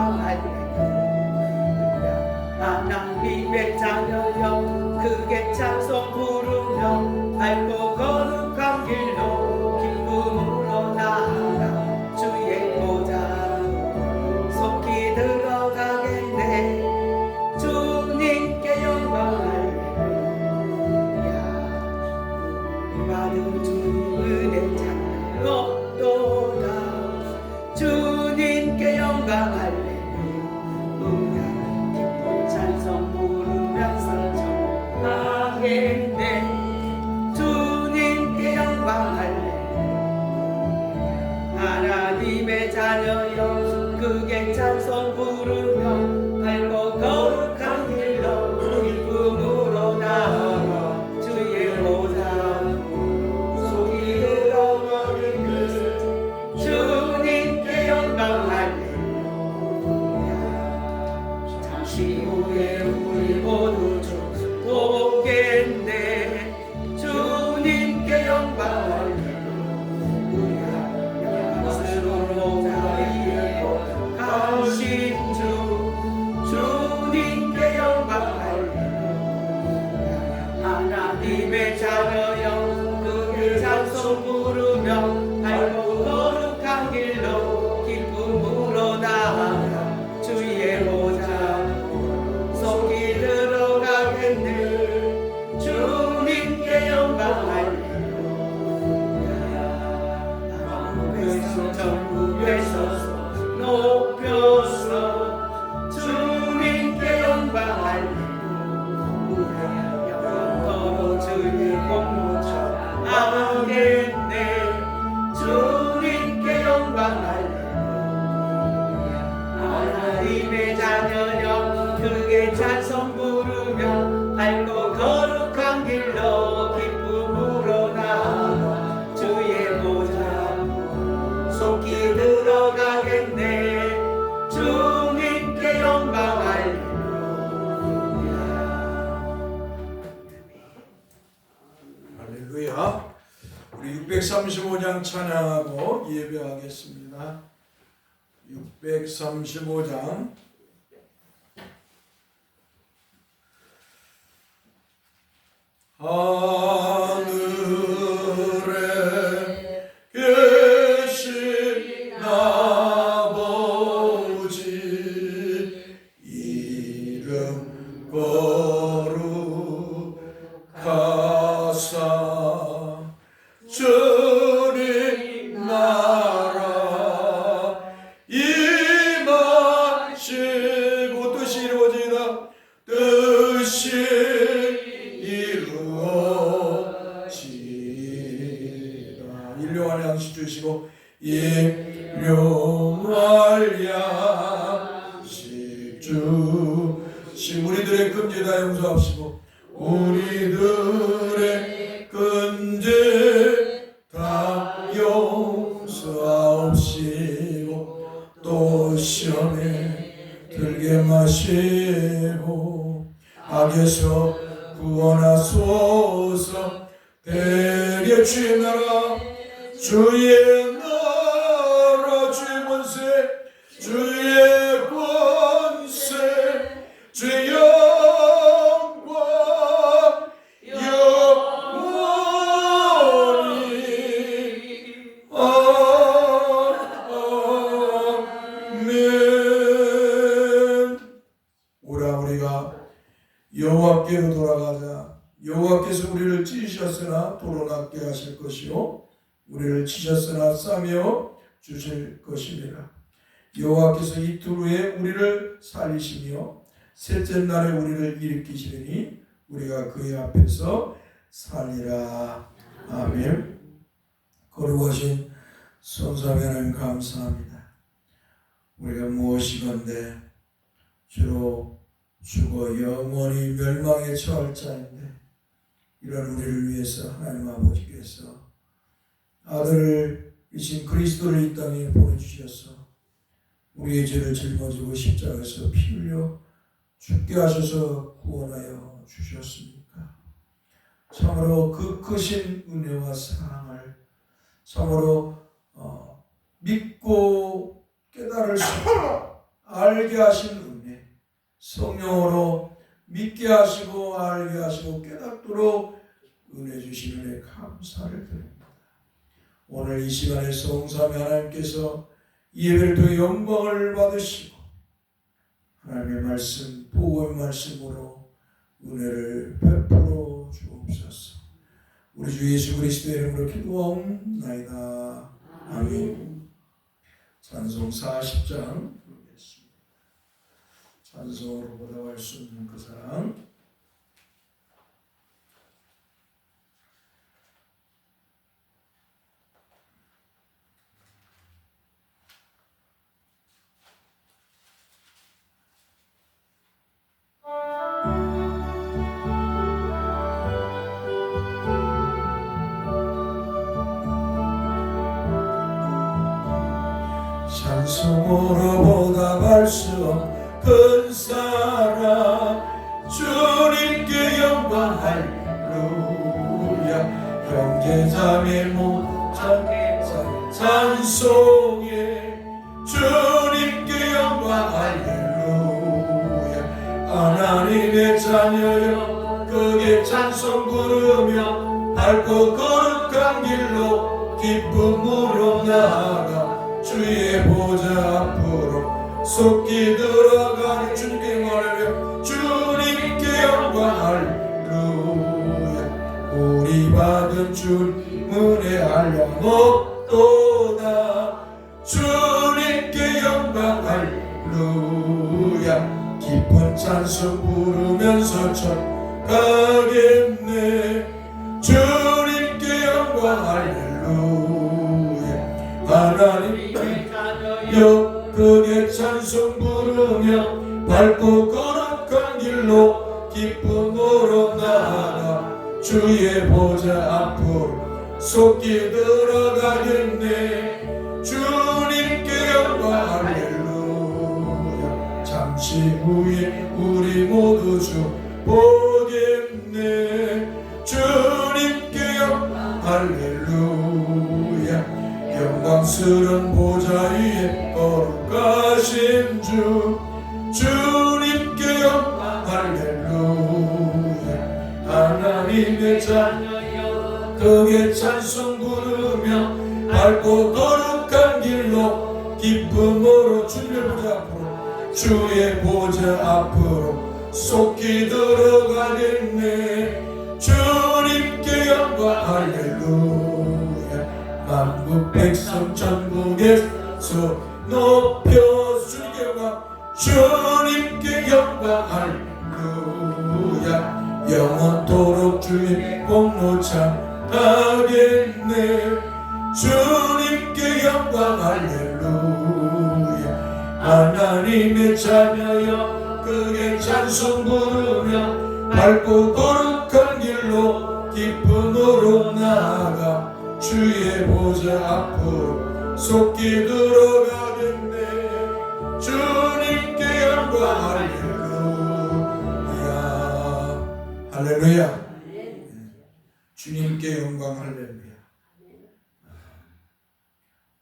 영광할렐루야. 하나님의 자녀여 크게 찬송 부르며 밝고 거룩한 길로 기쁨으로 나아가 주의 보좌로 속히 들어가겠네. 주님께 영광할렐루야. 받은 주님 은혜 찬양로도다. 주님께 영광할렐루야. 기쁜 찬송 부르면서 전하겠네. 주님께 영광할렐루야. 하나님의 자녀여 크게 찬송 부르며 밝고 거룩한 길로 기쁨으로 나아가 주의 보좌로 속히 들어가겠네. 주님께 영광할렐루야. 잠시 후에 우리 모두 주 보겠네. 주님께 영광할렐루야. 영광스러운 자리에 가신 주 주님께 영광할렐루야. 하나님의 자녀여 크게 찬송 부르며 밝고 거룩한 길로 기쁨으로 나아가 주의 보좌로 속히 들어가겠네. 주님께 영광할렐루야. 앞에서 전국에서 높여서 주님께 영광할렐루야. 영원토록 주의 공로 전하겠네. 주님께 영광할렐루야. 하나님의 자녀여 크게 찬송 부르며 밝고 거룩한 길로 기쁨으로 나아가 주의 보좌로 속히 들어가겠네. 주님께 영광할렐루야. 할렐루야. 우리 635장 찬양하고 예배하겠습니다. 635장 하늘에 계신 아버지 이름 거룩하사 주님 나라 임하시고 뜻이 이루어지나 뜻이 이루어지라. 일용할 양식 주시고 일용할 양식 주시 우리들의 금지 다 용서하시고 우리들의 금지 다 용서하옵시고 또 시험에 들게 마시고 악에서 구원하소서. 대개 주의 나라 주의 나라 주의 권세 주의 권세 주의 영광 영원히 아멘. 오라 우리가 여호와께로 돌아가자. 여호와께서 우리를 찢으셨으나 도로낫게 하실 것이요 우리를 치셨으나 싸며 주실 것이니라. 여호와께서 이틀 후에 우리를 살리시며 셋째 날에 우리를 일으키시리니 우리가 그의 앞에서 살리라. 아멘. 거룩하신 성삼위 하나님 감사합니다. 우리가 무엇이건대 주로 죽어 영원히 멸망에 처할 자인데 이런 우리를 위해서 하나님 아버지께서 아들이신 그리스도를 이 땅에 보내주셔서 우리의 죄를 짊어지고 십자가에서 피 흘려 죽게 하셔서 구원하여 주셨습니까? 참으로 그 크신 은혜와 사랑을 참으로 믿고 깨달을 수 알게 하신 은혜, 성령으로 믿게 하시고 알게 하시고 깨닫도록 은혜 주신 은혜 감사를 드립니다. 오늘 이 시간에 성삼위 하나님께서 예배를 통해 영광을 받으시고 하나님의 말씀, 복음의 말씀으로 은혜를 베풀어 주옵소서. 우리 주 예수 그리스도의 이름으로 기도하옵나이다. 아멘. 찬송 40장 부르겠습니다. 찬송으로 보답할 수 없는 그 사랑. 찬송으로 보답할 수 없는 큰 사랑 주님께 영광 할렐루야. 형제자매 못하게 찬송해 주님께 영광 할렐루야. 하나님의 자녀여 크게 찬송 부르며 밝고 거룩한 길로 기쁨으로 나아가 주의 보좌 앞으로 속히 들어가는 주님께 말하며 주님께 영광 할렐루야. 우리 받은 주님 은혜 한량 없도다. 주님께 영광 할렐루야. 기쁜 찬송 부르면서 가겠네. 주님께 영광 할렐루야. 하나님의 자녀여 크게 찬송 부르며 밝고 거룩한 길로 기쁨으로 나아가 주의 보좌 앞으로 속히 들어가겠네. 주님께 영광 할렐루야. 잠시 후에 우리 모두 주 보겠네. 주님께 영광 할렐루야. 영광스런 보좌 위에 거룩하신 주 주님께 영광 할렐루야. 하나님의 자녀여 크게 찬송 부르며 밝고 거룩한 길로 기쁨으로 주님의 보좌 앞으로 주의 보좌 앞으로 속히 들어가겠네. 주님께 영광 할렐루야. 만국 백성 전국에서 높여 주님께 영광 주님께 영광 할렐루야. 영원토록 주의 공로 찬하겠네. 주님께 영광 할렐루야. 하나님의 자녀여 크게 찬송 부르며 밝고 거룩한 길로 기쁨으로 나아가 주의 보좌 앞으로 속히 들어가겠네. 주님께 영광 할렐루야. 할렐루야. 주님께 영광 할렐루야.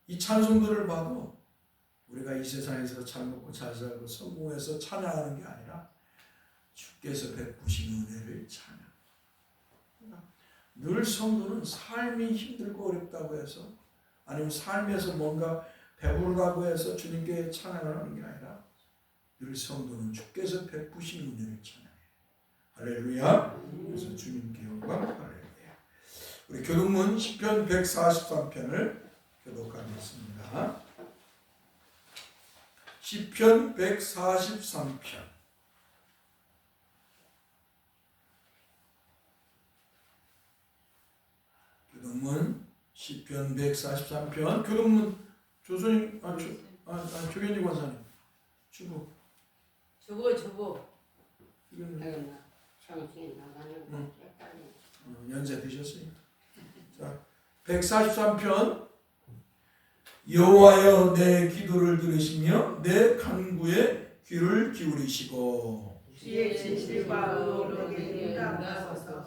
이 찬송들을 봐도 우리가 이 세상에서 잘 먹고 잘 살고 성공해서 찬양하는 게 아니라 주께서 베푸신 은혜를 찬양. 늘 성도는 삶이 힘들고 어렵다고 해서 아니면 삶에서 뭔가 배부르다고 해서 주님께 찬양을 하는 게 아니라 늘 성도는 주께서 베푸신 은혜를 찬양해요. 할렐루야. 그래서 주님께 영광 할렐루야. 우리 교독문 시편 143편을 교독하겠습니다. 시편 143편. 교독문 시편 143편. 교독문 조선님 조견희 권사님 주부 이거는 연세 드셨으니까. 자 143편. 여호와여 내 기도를 들으시며 내 간구에 귀를 기울이시고 주의 진실과 의로움에 응답하소서.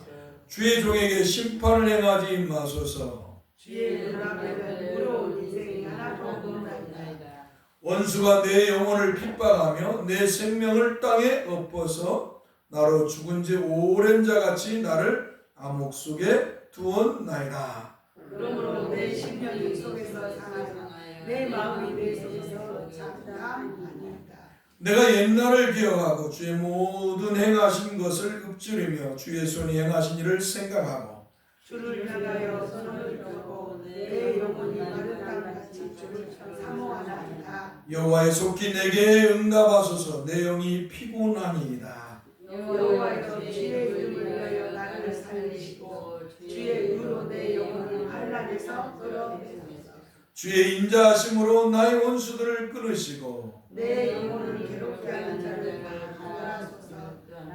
주의 종에게 심판을 행하지 마소서. 주의 눈앞에는 의로운 인생이 하나도 없나이다. 원수가 내 영혼을 핍박하며 내 생명을 땅에 엎어서 나로 죽은 지 오랜 자같이 나를 암흑 속에 두었나이다. 그러므로 내 심령이 속에서 상하여 내 마음이 내 속에서 잠잠하니이다. 내가 옛날을 기억하고 주의 모든 행하신 것을 읊조리며 주의 손이 행하신 일을 생각하고 주를 향하여 손을 펴고 내 영혼이 마른 땅같이 주를 사모하나이다. 여호와의 속히 내게 응답하소서. 내 영이 피곤하니이다. 여호와여 주의 이름을 위하여 나를 살리시고 주의 이유로 내 영혼을 환난에서 끌어내소서. 주의 인자하심으로 나의 원수들을 끊으시고 내 영혼을 괴롭게 하는 자를 구원하소서.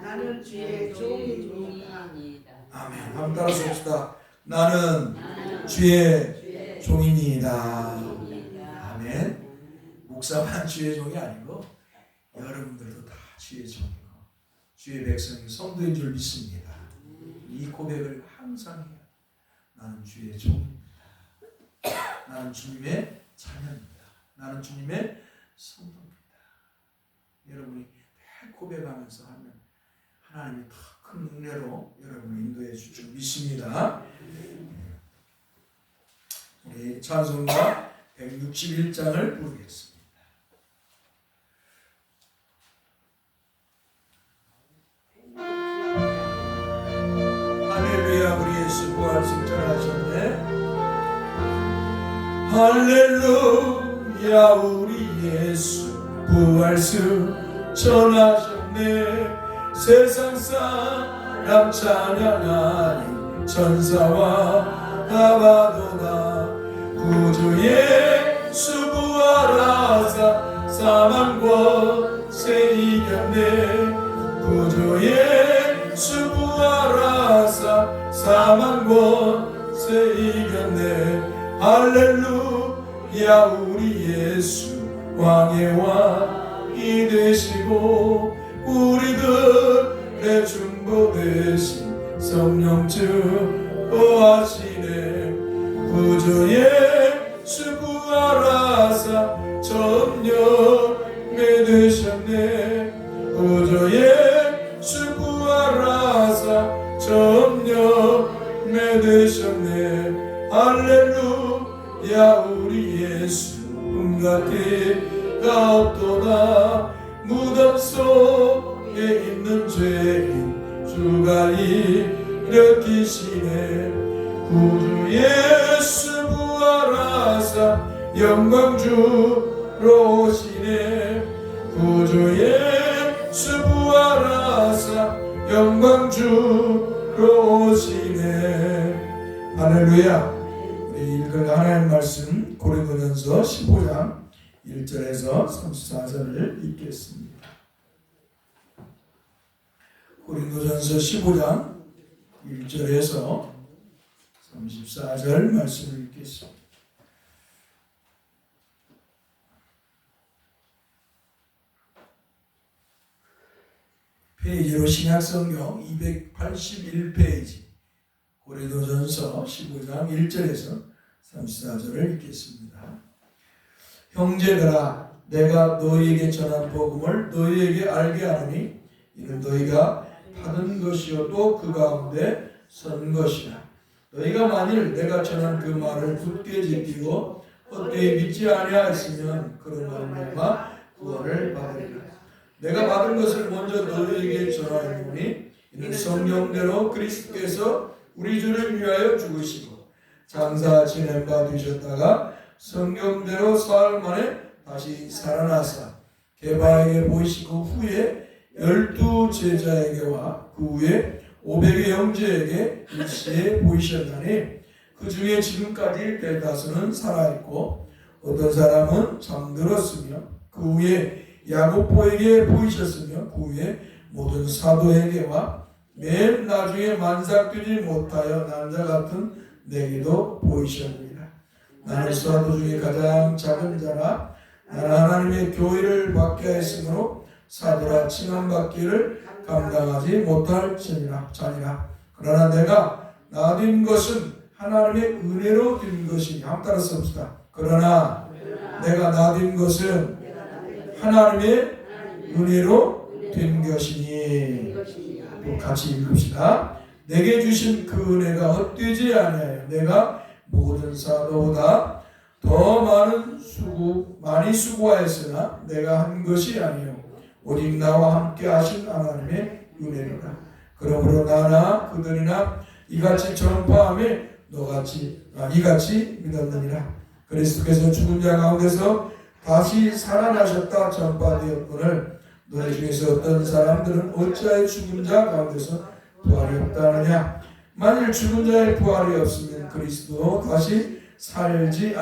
나는 주의 종이니이다. 아멘. 한번 따라서 봅시다. 나는 주의 종이니이다. 아멘. 목사만 주의 종이 아니고 여러분들도 다 주의 종이고 주의 백성이 성도인 줄 믿습니다. 이 고백을 항상 해요. 나는 주의 종입니다. 나는 주님의 자녀입니다. 나는 주님의 성도입니다. 여러분이 매 고백하면서 하면 하나님이 더 큰 은혜로 여러분을 인도해 줄 줄 믿습니다. 우리 찬송가 161장을 부르겠습니다. 할렐루야. 우리 예수 부활승천하셨네. 할렐루야. 우리 예수 부활승천하셨네. 세상 사람 찬양하니 천사와 가바도나 구주 예수 부활하사 사망 권세 이겼네. 구주 예수 부활하사 사망 권세 이겼네. 할렐루야. 우리 예수 왕의 왕이 되시고 우리들의 중보 대신 성령 주하시네. 구주 예수 부활하사 천년에 되셨네. 구주 예수 부활하사 천년에 되셨네. 할렐루야. 우리 예수 음같기가 없도다. 무덤 속에 있는 죄인 주가 일으키시네. 구주 예수 부활하사 영광 주로 오시네. 구주 예수 부활하사 영광 주로 오시네. 할렐루야. 우리 읽을 하나님 말씀 고린도전서 15장 1절에서 34절을 읽겠습니다. 고린도전서 15장 1절에서 34절 말씀을 읽겠습니다. 페이지로 신약성경 281페이지 고린도전서 15장 1절에서 34절을 읽겠습니다. 형제들아, 내가 너희에게 전한 복음을 너희에게 알게 하노니 이는 너희가 받은 것이요 그 가운데 선 것이라. 너희가 만일 내가 전한 그 말을 굳게 지키고 헛되이 믿지 아니하였으면 그런 말로만 구원을 받으리라. 내가 받은 것을 먼저 너희에게 전하노니 이는 성령대로 그리스도께서 우리 주를 위하여 죽으시고 장사 지낸 바 되셨다가 성경대로 사흘 만에 다시 살아나사 게바에게 보이시고 후에 12 제자에게와 그 후에 500의 형제에게 일시에 보이셨나니 그 중에 지금까지 대다수는 살아있고 어떤 사람은 잠들었으며 그 후에 야고보에게 보이셨으며 그 후에 모든 사도에게와 맨 나중에 만삭되지 못하여 남자 같은 내게도 보이셨느니라. 나는 사도 중에 가장 작은 자라. 나는 하나님의 교회를 받게 하였으므로 사도라 칭함받기를 감당하지 못할 자니라. 그러나 내가 나된 것은 하나님의 은혜로 된 것이니. 한번 따라서 봅시다. 그러나 내가 나된 것은 하나님의 은혜로 된 것이니. 또 같이 읽읍시다. 내게 주신 그 은혜가 헛되지 아니하여 내가 모든 사도보다 더 많이 수고하였으나 내가 한 것이 아니요 오직 나와 함께 하신 하나님의 은혜로라. 그러므로 나나 그들이나 이같이 전파함에 이같이 믿었느니라. 그리스도께서 죽은 자 가운데서 다시 살아나셨다 전파되었거늘 너희 중에서 어떤 사람들은 어찌하여 죽은 자 가운데서 부활이 없다느냐. 만일 죽은 자의 부활이 없으면 그리스도 다시 살아나지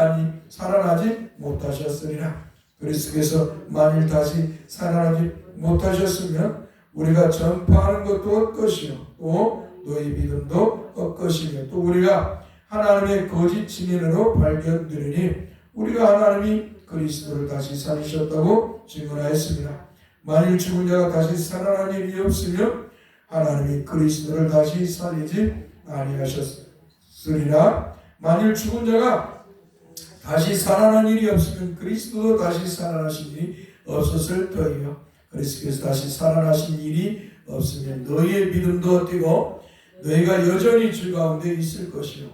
못하셨으리라. 그리스도께서 만일 다시 살아나지 못하셨으면 우리가 전파하는 것도 헛것이요 또 너희 믿음도 헛것이며 또 우리가 하나님의 거짓 증인으로 발견되리니 우리가 하나님이 그리스도를 다시 살리셨다고 증언하였습니다. 만일 죽은 자가 다시 살아난 일이 없으면 하나님이 그리스도를 다시 살리지 아니하셨으리라. 만일 죽은 자가 다시 살아난 일이 없으면 그리스도도 다시 살아나신 일이 없었을 터이요 그리스도께서 다시 살아나신 일이 없으면 너희의 믿음도 헛되고 너희가 여전히 주 가운데 있을 것이요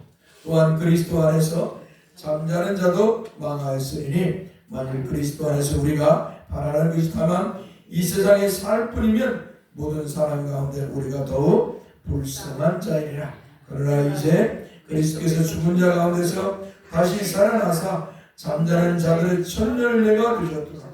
또한 그리스도 안에서 잠자는 자도 망하였으리니 만일 그리스도 안에서 우리가 바라는 것이 다만 이 세상에 살 뿐이면 모든 사람 가운데 우리가 더욱 불쌍한 자이니라. 그러나 이제 그리스도께서 죽은 자 가운데서 다시 살아나사 잠자는 자들의 첫 열매가 되셨도다.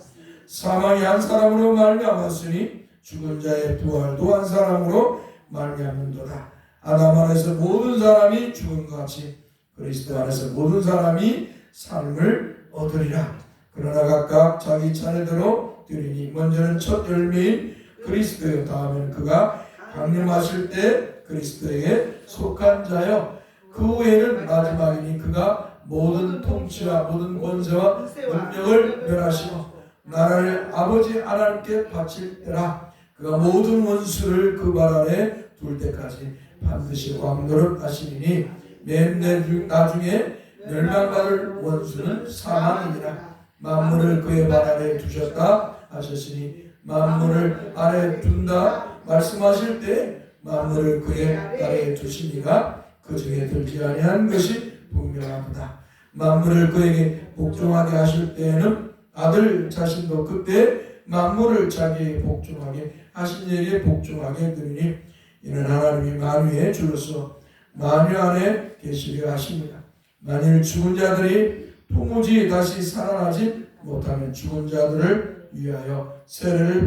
사망이 한 사람으로 말미암았으니 죽은 자의 부활도 한 사람으로 말미암는도다. 아담 안에서 모든 사람이 죽은 것 같이 그리스도 안에서 모든 사람이 삶을 얻으리라. 그러나 각각 자기 차례대로 드리니 먼저는 첫 열매인 그리스도요 다음에는 그가 강림하실 때 그리스도에게 속한 자요 그 후에는 마지막이니 그가 모든 통치와 모든 권세와 능력을 멸하시고 나라를 아버지 하나님께 바칠 때라. 그가 모든 원수를 그 발 아래 둘 때까지 반드시 왕노릇 하시리니 맨 나중에 멸망받을 원수는 사망이니라. 만물을 그의 발 아래 두셨다 하셨으니 만물을 아래 둔다 말씀하실 때 만물을 그의 아래에 두시니가 그 중에 들지 아니한 것이 분명하다. 만물을 그에게 복종하게 하실 때에는 아들 자신도 그때 만물을 자기에게 복종하게 하신 일에 복종하게 되니 이는 하나님이 만유의 주로서 만유 안에 계시려 하십니다. 만일 죽은 자들이 도무지 다시 살아나지 못하면 죽은 자들을 위하여 세례를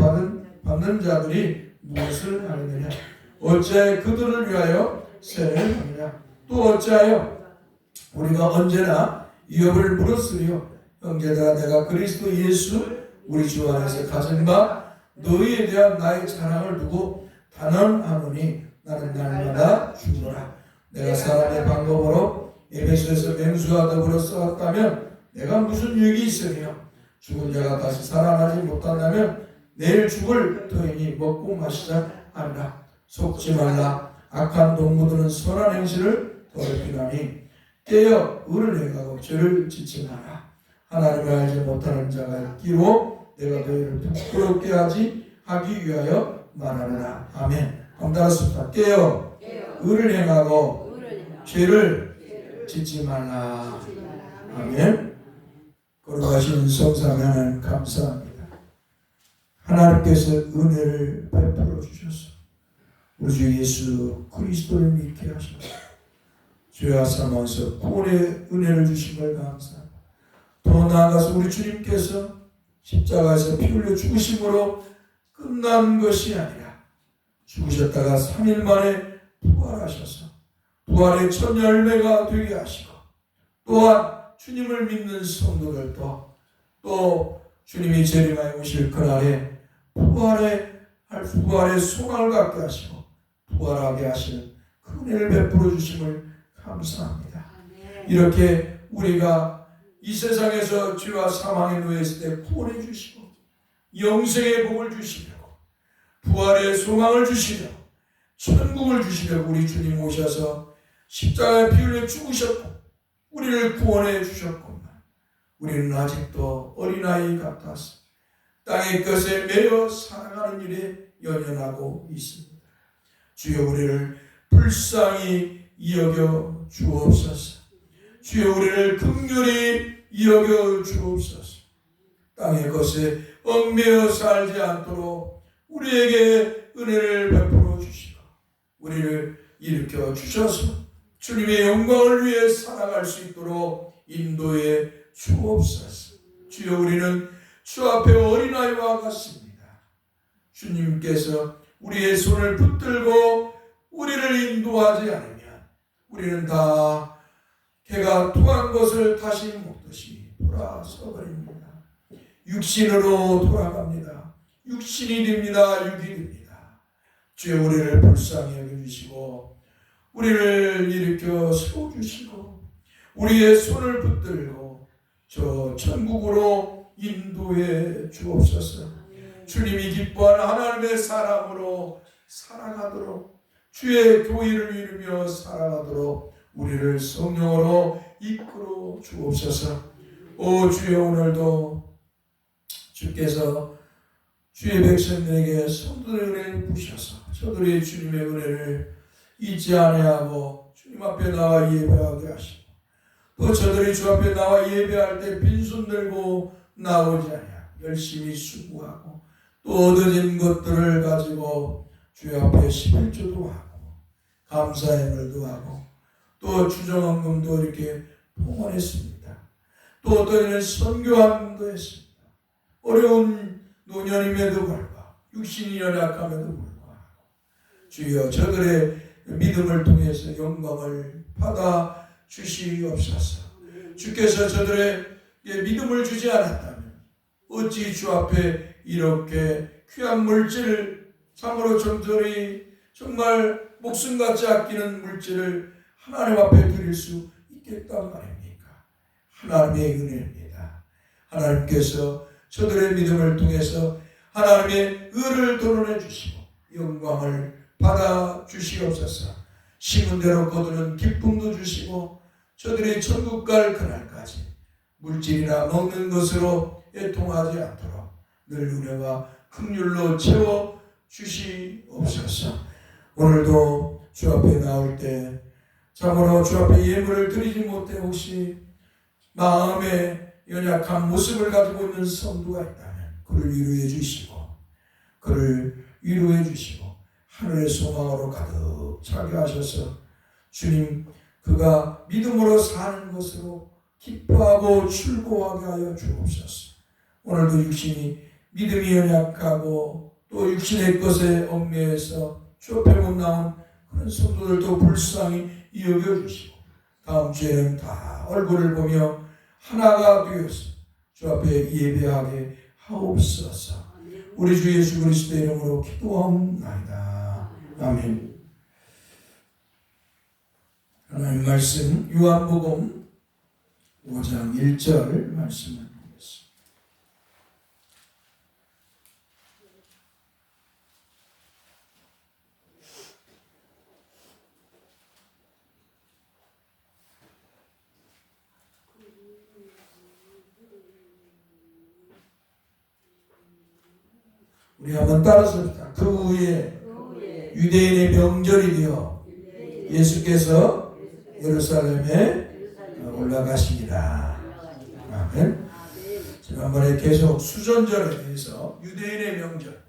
받는 자들이 무엇을 하느냐. 어찌하여 그들을 위하여 세례를 하느냐. 또 어찌하여 우리가 언제나 이업을 물었으리요. 형제들아 내가 그리스도 예수 우리 주 안에서 가진 바 너희에 대한 나의 자랑을 두고 단언하노니 나는 날마다 죽노라. 내가 사람의 방법으로 에베소에서 맹수와 더불어 싸웠다면 내가 무슨 유익이 있으며 죽은 자가 다시 살아나지 못한다면 내일 죽을 터이니 먹고 마시자 하리라. 속지 말라. 악한 동무들은 선한 행실을 더럽히나니 깨어 의를 행하고 죄를 짓지 마라. 하나님을 알지 못하는 자가 있기로 내가 너희를 부끄럽게 하기 위하여 말하노라. 아멘. 한번 따라합시다. 깨어 의를 행하고 죄를 짓지 말라. 아멘. 거룩하신 성삼위 하나님 감사합니다. 하나님께서 은혜를 베풀어 주셔서 우리 주 예수 그리스도를 믿게 하셔서 죄와 사망에서 구원의 은혜를 주신 걸 감사합니다. 더 나아가서 우리 주님께서 십자가에서 피 흘려 죽으심으로 끝난 것이 아니라 죽으셨다가 3일 만에 부활하셔서 부활의 첫 열매가 되게 하시고 또한 주님을 믿는 성도들도 또 주님이 재림하여 오실 그날에 부활의 소망을 갖게 하시고 부활하게 하시는 그 은혜를 베풀어 주심을 감사합니다. 이렇게 우리가 이 세상에서 죄와 사망에 놓여 있을 때 구원해 주시고 영생의 복을 주시려고 부활의 소망을 주시려 천국을 주시려고 우리 주님 오셔서 십자가에 피 흘려 죽으셨고 우리를 구원해 주셨구나. 우리는 아직도 어린아이 같아서 땅의 것에 매여 살아가는 일에 연연하고 있습니다. 주여 우리를 불쌍히 여겨 주옵소서. 주여 우리를 긍휼히 여겨 주옵소서. 땅의 것에 얽매여 살지 않도록 우리에게 은혜를 베풀어 주시고 우리를 일으켜 주셔서 주님의 영광을 위해 살아갈 수 있도록 인도해 주옵소서. 주여 우리는 주 앞에 어린아이와 같습니다. 주님께서 우리의 손을 붙들고 우리를 인도하지 않으면 우리는 다 개가 토한 것을 다시 먹듯이 돌아서 버립니다. 육신으로 돌아갑니다. 육신이 됩니다. 육이 됩니다. 주여 우리를 불쌍히 여겨주시고 우리를 일으켜 세워주시고 우리의 손을 붙들고 저 천국으로 인도해 주옵소서. 주님이 기뻐하는 하나님의 사람으로 살아가도록 주의 교회를 이루며 살아가도록 우리를 성령으로 이끌어 주옵소서. 오 주여 오늘도 주께서 주의 백성들에게 성도의 은혜를 부셔서 저들이 주님의 은혜를 잊지 아니하고 주님 앞에 나와 예배하게 하시고 또 저들이 주 앞에 나와 예배할 때 빈손 들고 나오지 아니하고 열심히 수고하고 또 얻어진 것들을 가지고 주의 앞에 11조도 하고 감사행을도 하고 또 주정헌금도 이렇게 봉헌했습니다. 또 어떤 이는 선교함도 했습니다. 어려운 노년임에도 불구하고 육신이 연약함에도 불구하고 주여 저들의 믿음을 통해서 영광을 받아 주시옵소서. 주께서 저들의 믿음을 주지 않았다면 어찌 주 앞에 이렇게 귀한 물질을 참으로 저들이 정말 목숨같이 아끼는 물질을 하나님 앞에 드릴 수 있겠단 말입니까? 하나님의 은혜입니다. 하나님께서 저들의 믿음을 통해서 하나님의 의를 드러내 주시고 영광을 받아 주시옵소서. 심은 대로 거두는 기쁨도 주시고 저들이 천국 갈 그날까지 물질이나 먹는 것으로 애통하지 않도록 늘 은혜와 긍휼로 채워 주시옵소서. 오늘도 주 앞에 나올 때 참으로 주 앞에 예물을 드리지 못해 혹시 마음에 연약한 모습을 가지고 있는 성도가 있다면 그를 위로해 주시고 그를 위로해 주시고 하늘의 소망으로 가득 차게 하셔서 주님 그가 믿음으로 사는 것으로 기뻐하고 즐거워하게 하여 주옵소서. 오늘도 육신이 믿음이 연약하고 또 육신의 것에 얽매여서 주 앞에 못 나온 그런 성도들도 불쌍히 여겨주시고 다음 주에는 다 얼굴을 보며 하나가 되어서 주 앞에 예배하게 하옵소서. 우리 주 예수 그리스도의 이름으로 기도하옵나이다. 아멘. 하나님 말씀 요한복음 5장 1절 말씀을 보겠습니다. 우리 한번 따라서 봅시다. 그 후에 유대인의 명절이 되어 예수께서 예루살렘에 올라가시니라. 아멘. 지난번에 계속 수전절에 대해서 유대인의 명절,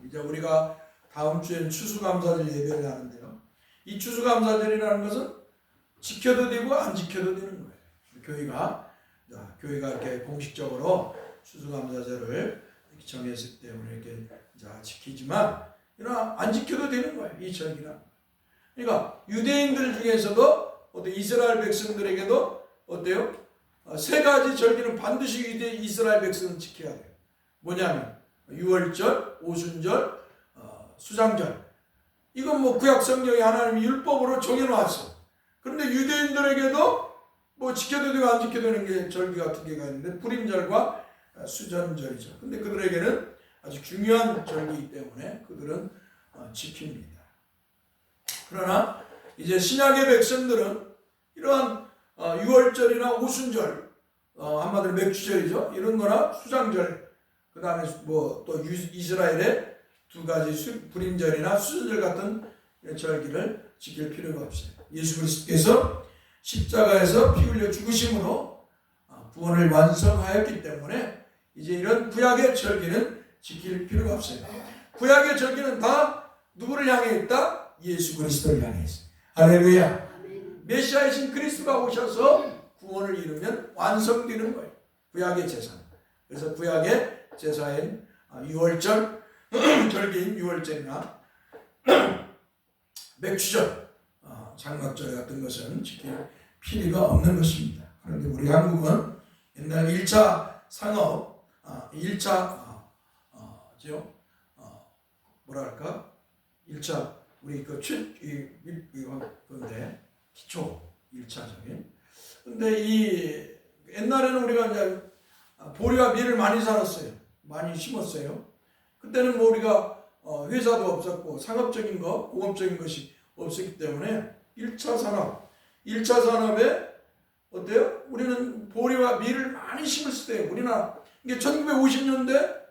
이제 우리가 다음 주엔 추수감사절 예배를 하는데요. 이 추수감사절이라는 것은 지켜도 되고 안 지켜도 되는 거예요. 교회가 이렇게 공식적으로 추수감사절을 정했을 때 우리 이렇게 지키지만 그러나 안 지켜도 되는 거예요. 이 절기란. 그러니까 유대인들 중에서도 이스라엘 백성들에게도 어때요? 세 가지 절기는 반드시 이스라엘 백성은 지켜야 돼요. 뭐냐면 유월절, 오순절, 수장절. 이건 뭐 구약 성경에 하나님이 율법으로 정해놓았어. 그런데 유대인들에게도 뭐 지켜도 되고 안 지켜도 되는 게 절기가 두 개가 있는데 불임절과 수전절이죠. 근데 그들에게는 아주 중요한 절기이기 때문에 그들은 지킵니다. 그러나 이제 신약의 백성들은 이러한 유월절이나 오순절 한마디로 맥주절이죠. 이런 거나 수장절, 그 다음에 뭐 또 이스라엘의 두 가지 불임절이나 수전절 같은 절기를 지킬 필요가 없어요. 예수 그리스도께서 십자가에서 피 흘려 죽으심으로 구원을 완성하였기 때문에 이제 이런 구약의 절기는 지킬 필요가 없어요. 구약의 절기는 다 누구를 향해 있다? 예수 그리스도를 향해 있어요. 할렐루야. 메시아이신 그리스도가 오셔서 구원을 이루면 완성되는 거예요. 구약의 제사는. 그래서 구약의 제사인 유월절, 절기인 유월절이나 맥주절, 장막절 같은 것은 지킬 필요가 없는 것입니다. 그런데 우리 한국은 옛날 1차 상업, 1차 뭐랄까? 1차 우리 건데 기초 1차적인. 근데 이 옛날에는 우리가 이제 보리와 밀을 많이 살았어요. 많이 심었어요. 그때는 뭐 우리가 회사도 없었고 상업적인 것, 공업적인 것이 없었기 때문에 1차 산업에 어때요? 우리는 보리와 밀을 많이 심었을 때요. 우리나라 이게 1950년대,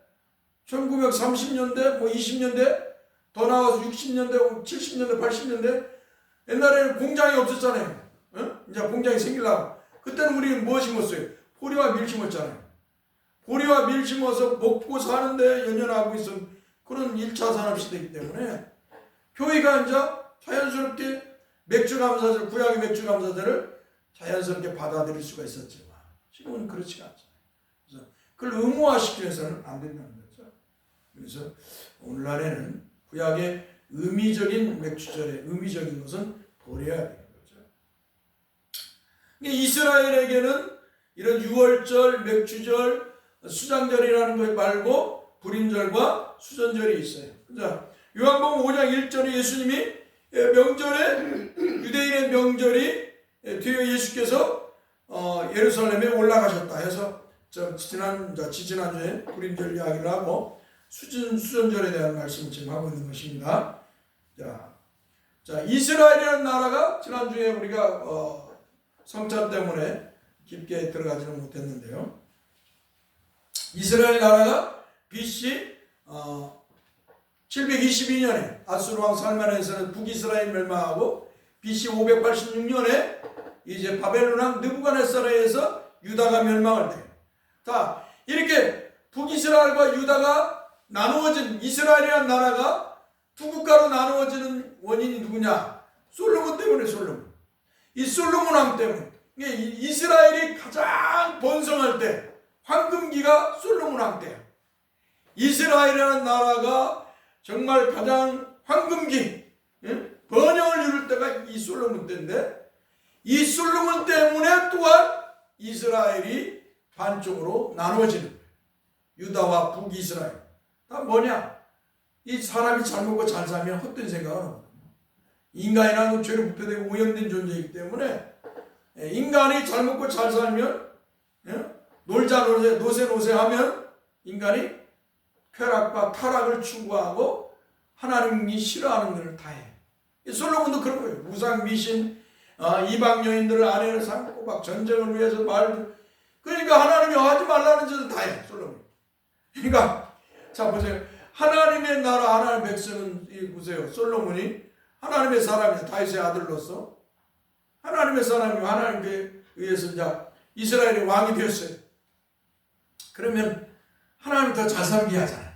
1930년대, 뭐 20년대 더 나와서 60년대, 70년대, 80년대 옛날에는 공장이 없었잖아요. 이제 공장이 생기려고. 그때는 우리는 뭐 심었어요? 보리와 밀 심었잖아요. 보리와 밀 심어서 먹고 사는데 연연하고 있던 그런 1차 산업시대이기 때문에 교회가 이제 자연스럽게 맥주감사절, 구약의 맥주감사절을 자연스럽게 받아들일 수가 있었지만 지금은 그렇지가 않잖아요. 그래서 그걸 의무화시키면서는 안 된다는 거죠. 그래서 오늘날에는 구약의 의미적인 맥주절의 의미적인 것은 버려야 되는 거죠. 이스라엘에게는 이런 유월절, 맥주절, 수장절이라는 것 말고 불임절과 수전절이 있어요. 자, 요한복음 5장 1절에 예수님이 명절에 유대인의 명절이 뒤에 예수께서 예루살렘에 올라가셨다 해서 지지난주에 불임절 이야기를 하고 수전절에 대한 말씀을 지금 하고 있는 것입니다. 자, 이스라엘이라는 나라가 지난주에 우리가 성찬 때문에 깊게 들어가지는 못했는데요. 이스라엘 나라가 BC 722년에 아수르 왕 살만에서는 북이스라엘 멸망하고 BC 586년에 이제 바벨론 왕 느부갓네살에 의해서 유다가 멸망을 돼요. 자, 이렇게 북이스라엘과 유다가 나누어진 이스라엘이라는 나라가 두 국가로 나누어지는 원인이 누구냐? 솔로몬 때문에 솔로몬. 이 솔로몬 왕 때문에. 이스라엘이 가장 번성할 때 황금기가 솔로몬 왕 때야. 이스라엘이라는 나라가 정말 가장 황금기, 번영을 이룰 때가 이 솔로몬 때인데 이 솔로몬 때문에 또한 이스라엘이 반쪽으로 나누어지는 거예요. 유다와 북이스라엘. 다 뭐냐? 이 사람이 잘 먹고 잘 살면 헛된 생각은 없거든요. 인간이라는 건 죄로 부패되고 오염된 존재이기 때문에 인간이 잘 먹고 잘 살면 놀자 노세 하면 인간이 쾌락과 타락을 추구하고 하나님이 싫어하는 것을 다 해. 솔로몬도 그런 거예요. 무상 미신, 이방 여인들을 아내를 삼고 막 전쟁을 위해서 그러니까 하나님이 하지 말라는 짓을 다 해. 솔로몬. 그러니까 자 보세요. 하나님의 나라 하나님의 백성은 보세요. 솔로몬이 하나님의 사람이죠. 다윗의 아들로서 하나님의 사람이 하나님께 의해서 이제 이스라엘의 왕이 되었어요. 그러면 하나님이 더 잘 섬기게 하잖아요.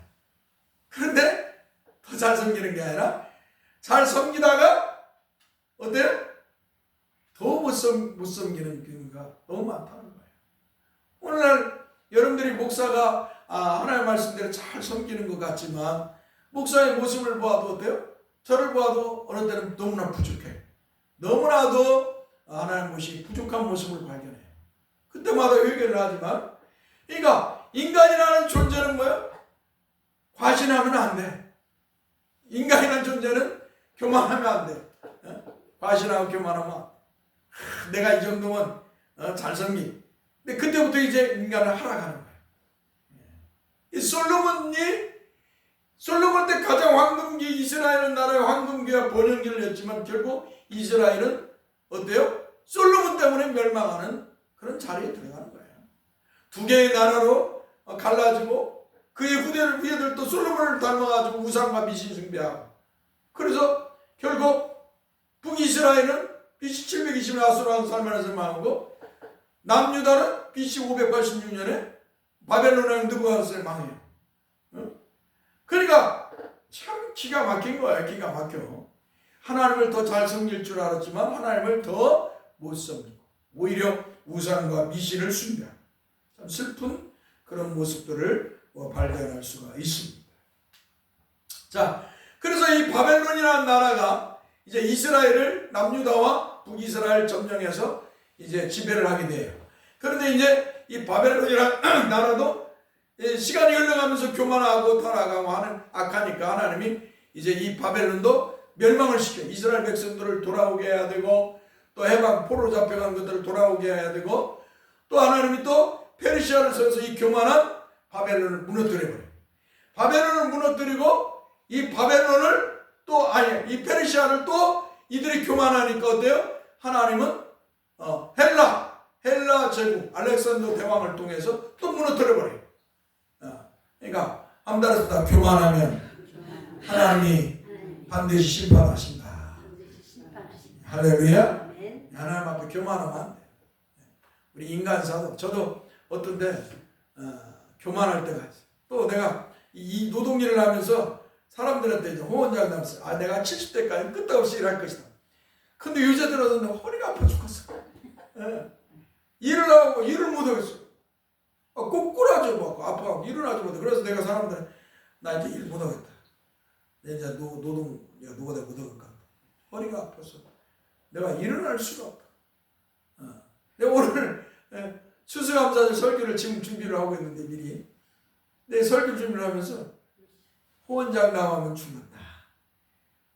그런데 더 잘 섬기는 게 아니라 잘 섬기다가 어때요? 더 못 섬기는 경우가 너무 많다는 거예요. 오늘날 여러분들이 목사가 하나님의 말씀대로 잘 섬기는 것 같지만 목사의 모습을 보아도 어때요? 저를 보아도 어느 때는 너무나 부족해요. 너무나도 하나님의 모습이 부족한 모습을 발견해요. 그때마다 회개를 하지만 그러니까 인간이라는 존재는 뭐예요? 과신하면 안 돼. 인간이라는 존재는 교만하면 안 돼. 과신하고 교만하면 내가 이 정도면 잘 섬기. 근데 그때부터 이제 인간을 하락하는 거예요. 이 솔로몬 때 가장 황금기 이스라엘은 나라의 황금기와 번영기를 했지만 결국 이스라엘은 어때요? 솔로몬 때문에 멸망하는 그런 자리에 들어가는 거예요. 두 개의 나라로 갈라지고 그의 후예들도 솔로몬을 닮아가지고 우상과 미신 숭배하고 그래서 결국 북이스라엘은 BC 720년에 아수르왕 살만해서 망하고 남유다는 BC 586년에 바벨론 왕 느부갓네살 망해요. 그러니까 참 기가 막힌 거예요. 기가 막혀. 하나님을 더 잘 섬길 줄 알았지만 하나님을 더 못 섬기고 오히려 우상과 미신을 숭배하고 참 슬픈 그런 모습들을 발견할 수가 있습니다. 자, 그래서 이 바벨론이라는 나라가 이제 이스라엘을 남유다와 북이스라엘 점령해서 이제 지배를 하게 돼요. 그런데 이제 이 바벨론이라는 나라도 시간이 흘러가면서 교만하고 타락하고 하는 악하니까 하나님이 이제 이 바벨론도 멸망을 시켜 이스라엘 백성들을 돌아오게 해야 되고 또 해방 포로 잡혀간 것들을 돌아오게 해야 되고 또 하나님이 또 페르시아를 써서 이 교만한 바벨론을 무너뜨려버려요. 바벨론을 무너뜨리고 이 바벨론을 또 이 페르시아를 또 이들이 교만하니까 어때요? 하나님은 헬라 제국 알렉산더 대왕을 통해서 또 무너뜨려버려요. 그러니까 한달에서 다 교만하면 하나님이 반드시 심판하신다. 할렐루야. 하나님 앞에 교만하면 안 돼. 우리 인간사도 저도 어떤 때 교만할 때가 있어요. 또 내가 이 노동일을 하면서 사람들한테 이제 호언장담했어요. 내가 70대까지 끄떡없이 일할 것이다. 근데 요새 들어서 내가 허리가 아파 죽겠어. 일을 하고 일을 못하겠어. 꼬꾸라져 갖고 아파하고 일어나지 못해. 그래서 내가 사람들 나 이제 일 못하겠다. 이제 노동 노가다 못하겠다. 허리가 아파서 내가 일어날 수가 없다. 내가 오늘 추수감사절 설교를 지금 준비를 하고 있는데 미리 내 설교 준비를 하면서 호언장담하면 죽는다.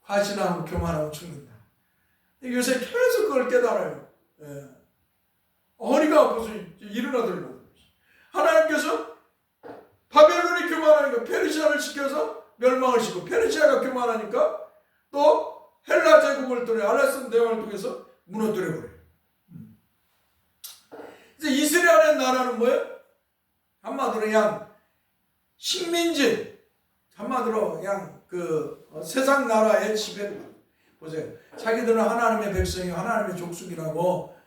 화신하고 교만하고 죽는다. 요새 계속 그걸 깨달아요. 허리가 아파서 일어나더라고요. 하나님께서 바벨론이 교만하니까 페르시아를 시켜서 멸망을 시키고 페르시아가 교만하니까 또 헬라 제국을 통해 알렉산더 대왕을 통해서 무너뜨려버려요. 이제 이스라엘의 나라는 뭐예요? 한마디로 그냥 식민지, 한마디로 그냥 세상 나라의 지배를 보세요. 자기들은 하나님의 백성이고 하나님의 족속이라고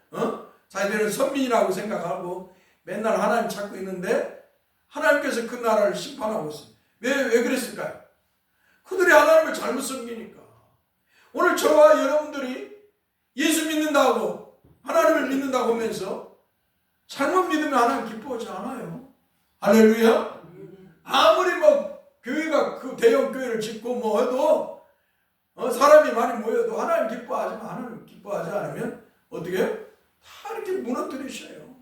자기들은 선민이라고 생각하고 맨날 하나님 찾고 있는데 하나님께서 그 나라를 심판하고 있어요. 왜 그랬을까요? 그들이 하나님을 잘못 섬기니까. 오늘 저와 여러분들이 예수 믿는다고 하나님을 믿는다고 하면서 잘못 믿으면 하나님 기뻐하지 않아요. 할렐루야. 아무리 교회가 대형 교회를 짓고 해도 사람이 많이 모여도 하나님 기뻐하지만 하나님 기뻐하지 않으면 어떻게 해요? 다 이렇게 무너뜨리셔요.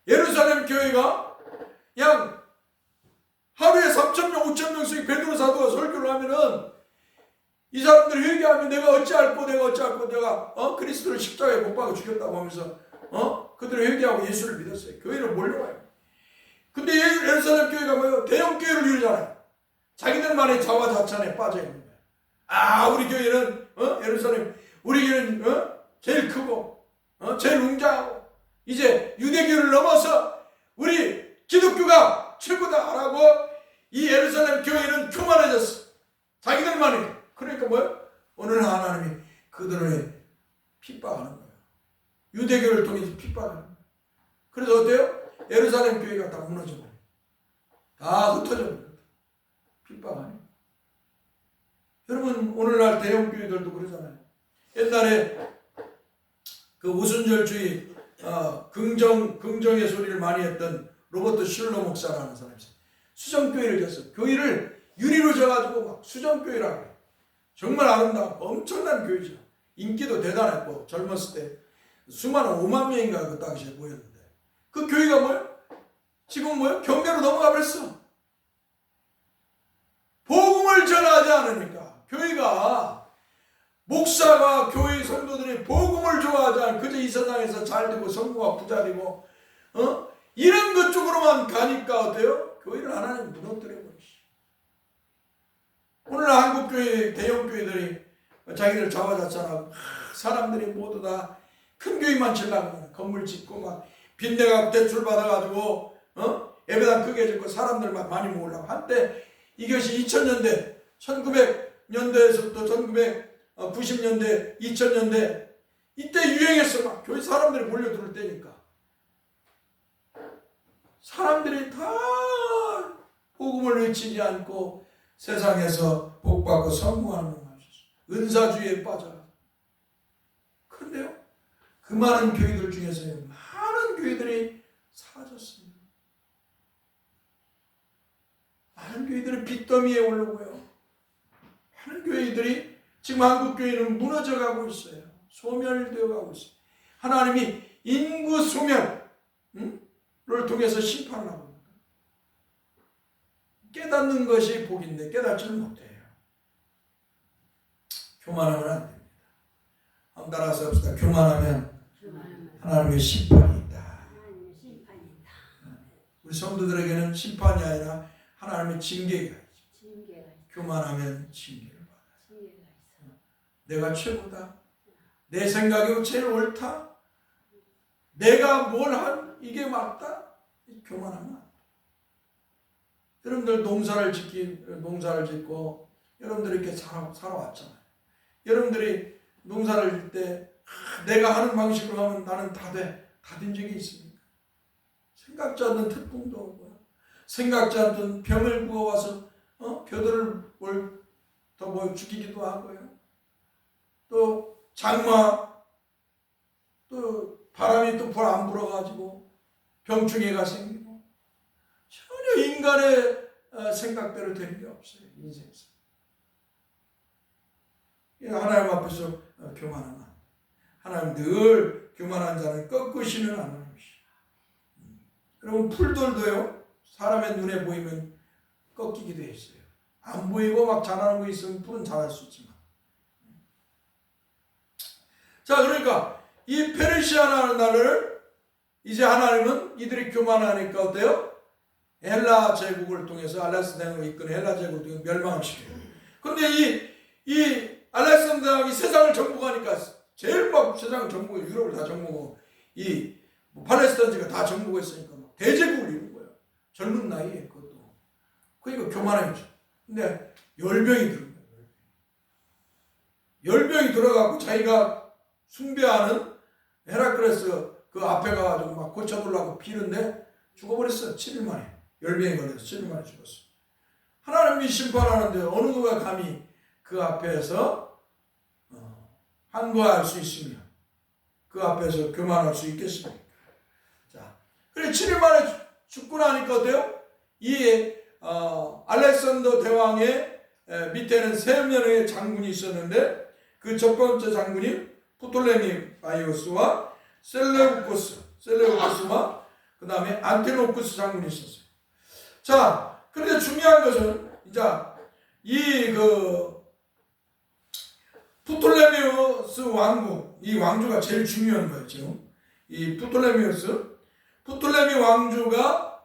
예루살렘 교회가 그냥 하루에 3,000명, 5,000명씩 베드로 사도가 설교를 하면은 이 사람들이 회개하면 내가 어찌할꼬 내가 그리스도를 십자가에 못 박아 죽였다고 하면서 그들이 회개하고 예수를 믿었어요. 교회를 몰려와요. 근데 예루살렘 교회가 뭐예요? 대형 교회를 이루잖아요. 자기들만의 자화자찬에 빠져 있는 거예요. 우리 교회는 예루살렘 우리 교회는 제일 크고 제일 웅장하고 이제 유대교를 넘어서 우리 기독교가 최고다라고 이 예루살렘 교회는 교만해졌어. 자기들만의. 그러니까 뭐예요? 오늘 하나님이 그들을 핍박하는 거예요. 유대교를 통해서 핍박하는 거예요. 그래서 어때요? 예루살렘 교회가 다 무너져버려요. 다 흩어져버려요. 핍박하네. 여러분 오늘날 대형 교회들도 그러잖아요. 옛날에 그 오순절주의 긍정의 소리를 많이 했던 로버트 슐러 목사라는 사람이 있어요. 수정교회를 졌어요. 교회를 유리로 져가지고 막 수정교회라고 해요. 정말 아름다운 엄청난 교회죠. 인기도 대단했고 젊었을 때 수많은 5만 명인가 그 당시에 모였는데 그 교회가 뭐예요? 지금 뭐예요? 경매로 넘어가 버렸어. 복음을 전하지 않으니까 교회가 목사가 교회 성도들이 복음을 좋아하지 않으면 그저 이 세상에서 잘되고 성공하고 부자되고 이런 것 쪽으로만 가니까 어때요? 교회를 하나님 무너뜨려 버리시. 오늘 한국교회 대형 교회들이 자기들 자화자찬하고 사람들이 모두 다 큰 교회만 지려고 건물 짓고 막 빚내가 대출 받아가지고 예배당 크게 짓고 사람들 막 많이 모으려고 한때 이것이 2000년대 1900년대에서부터 1990년대 2000년대 이때 유행했어. 막 교회 사람들이 몰려들 때니까 사람들이 다 복음을 외치지 않고 세상에서 복받고 성공하는 것 같았어. 은사주의에 빠져라. 그런데요, 그 많은 교회들 중에서 많은 교회들이 사라졌습니다. 많은 교회들이 빚더미에 올라오고요. 많은 교회들이 지금 한국 교회는 무너져가고 있어요. 소멸되어가고 있어요. 하나님이 인구 소멸을 통해서 심판을 하고 있습니다. 깨닫는 것이 복인데 깨닫지를 못해요. 교만하면 안 됩니다. 한번 따라서 합시다. 교만하면 하나님의 심판이 있다. 우리 성도들에게는 심판이 아니라 하나님의 징계가 있죠. 교만하면 징계를 받아요. 내가 최고다. 내 생각이 제일 옳다. 내가 뭘 한 이게 맞다. 교만하면 안 돼. 여러분들 농사를 짓고 여러분들이 이렇게 살아왔잖아요. 여러분들이 농사를 질 때 내가 하는 방식으로 하면 나는 다 돼. 다 된 적이 있습니까? 생각지 않는 태풍도 오고요. 생각지 않던 병을 구워와서 벼들을 더 죽이기도 하고요. 또 장마 또 바람이 또 불 안 불어가지고 병충해가 생기고 전혀 인간의 생각대로 되는 게 없어요. 인생에서. 하나님 앞에서 교만하면 하나님 늘 교만한 자는 꺾으시는 하나님이시죠. 여러분 풀들도요 사람의 눈에 보이면 꺾이기도 했어요. 안 보이고 막 자라는 거 있으면 풀은 자랄 수 있지만. 자, 그러니까 이 페르시아라는 나라를 이제 하나님은 이들이 교만하니까 어때요? 헬라 제국을 통해서 알렉산더를 이끄는 헬라 제국을 통해서 멸망을 시켜요. 그런데 이 알렉산더가 세상을 정복하니까 제일 막 세상을 정복해 유럽을 다 정복하고 이 팔레스타인지가 다 정복했으니까 대제국을 이룬 거예요. 젊은 나이에 그것도. 그러니까 교만해졌죠. 근데 열병이 들은 거예요. 열병이 들어가고 자기가 숭배하는 헤라클레스 그 앞에 가가지고 막 고쳐두려고 비는데 죽어버렸어요. 7일 만에. 열병이 걸려서 7일 만에 죽었어요. 하나님이 심판하는데 어느 누가 감히 그 앞에서 항거할 수 있으며 그 앞에서 교만할 수 있겠습니까? 자, 그래 7일 만에 죽고 나니까 어때요? 이 알렉산더 대왕의 밑에는 세 명의 장군이 있었는데 그 첫 번째 장군이 프톨레미 바이오스와 셀레우코스와 그 다음에 안티노쿠스 장군이 있었어요. 자, 그런데 중요한 것은 이제 프톨레미우스 왕국, 이 왕조가 제일 중요한 거예요. 지금 이 프톨레미 왕조가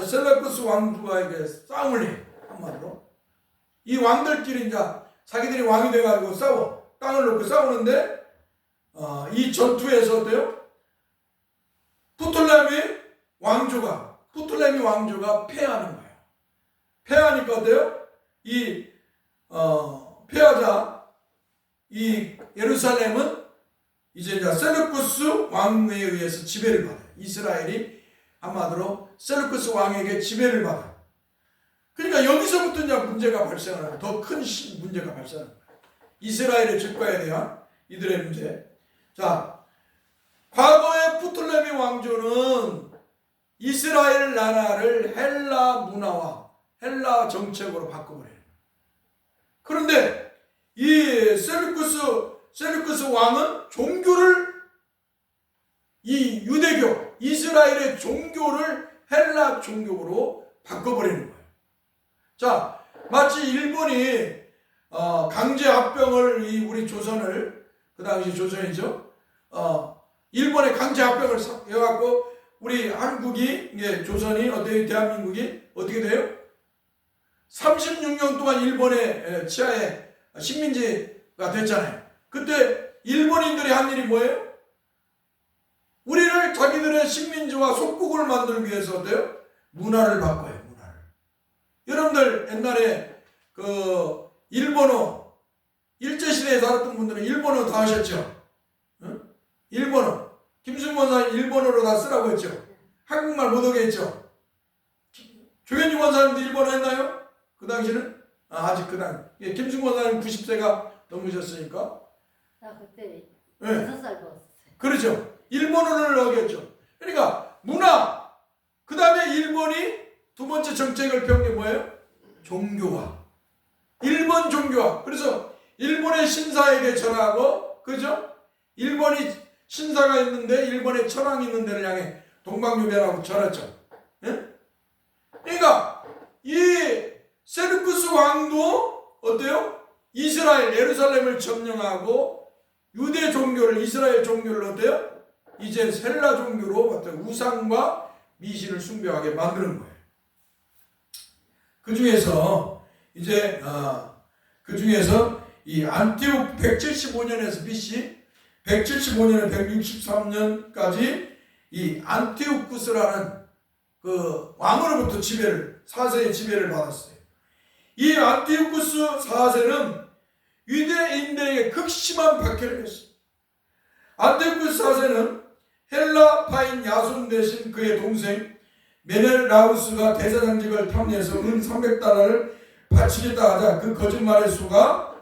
셀레우코스 왕조가 이게 싸움을 해. 한마디로 이 왕들끼리 이제 자기들이 왕이 돼가지고 싸워. 땅을 놓고 싸우는데 이 전투에서 어때요? 프톨레미 왕조가 패하는 거예요. 패하니까 어때요? 패하자 이 예루살렘은 이제 셀루쿠스 왕에 의해서 지배를 받아요. 이스라엘이 한마디로 셀루쿠스 왕에게 지배를 받아요. 그러니까 여기서부터 이제 문제가 발생하는 거예요. 더 큰 문제가 발생하는 거예요. 이스라엘의 즉과에 대한 이들의 문제. 자, 과거의 프톨레미 왕조는 이스라엘 나라를 헬라 문화와 헬라 정책으로 바꿔버려요. 그런데 이 셀루쿠스 왕은 종교를 이 유대교 이스라엘의 종교를 헬라 종교로 바꿔버리는 거예요. 자, 마치 일본이 강제 합병을 우리 조선을 그 당시 조선이죠. 일본의 강제 합병을 해갖고 우리 한국이 조선이 어떻게 대한민국이 어떻게 돼요? 36년 동안 일본의 치하에 식민지가 됐잖아요. 그때 일본인들이 한 일이 뭐예요? 우리를 자기들의 식민지와 속국을 만들기 위해서 어때요? 문화를 바꿔요. 문화를. 여러분들 옛날에 그 일본어 일제시대에 살았던 분들은 일본어 다 하셨죠? 응? 일본어. 김승만 원사님 일본어로 다 쓰라고 했죠? 한국말 못하게 했죠? 조현주 원사님도 일본어 했나요? 그 당시는? 아직 그 당시. 예, 김승만 원사님 90세가 넘으셨으니까. 나 그때 예. 6살 먹었어요. 그렇죠. 일본어를 하겠죠. 그러니까 문화. 그 다음에 일본이 두 번째 정책을 펴은 게 뭐예요? 종교화. 일본 종교화. 그래서 일본의 신사에게 절하고, 그죠? 일본이 신사가 있는데 일본의 천황이 있는 데를 향해 동방유배라고 절했죠. 예? 그러니까 이 세르쿠스 왕도 어때요? 이스라엘 예루살렘을 점령하고 유대 종교를 이스라엘 종교를 어때요? 이제 헬라 종교로 어떤 우상과 미신을 숭배하게 만드는 거예요. 그 중에서 이제 그 중에서 이 안티옥 175년에서 BC 175년에 163년까지 이 안티오쿠스라는 그 왕으로부터 지배를 4세의 지배를 받았어요. 이 안티오쿠스 4세는 유대인들에게 극심한 박해를 했어요. 안티오쿠스 4세는 헬라파인 야손 대신 그의 동생 메넬라우스가 대제사장직을 탐내서 은 300달러를 바치겠다 하자 그 거짓말의 수가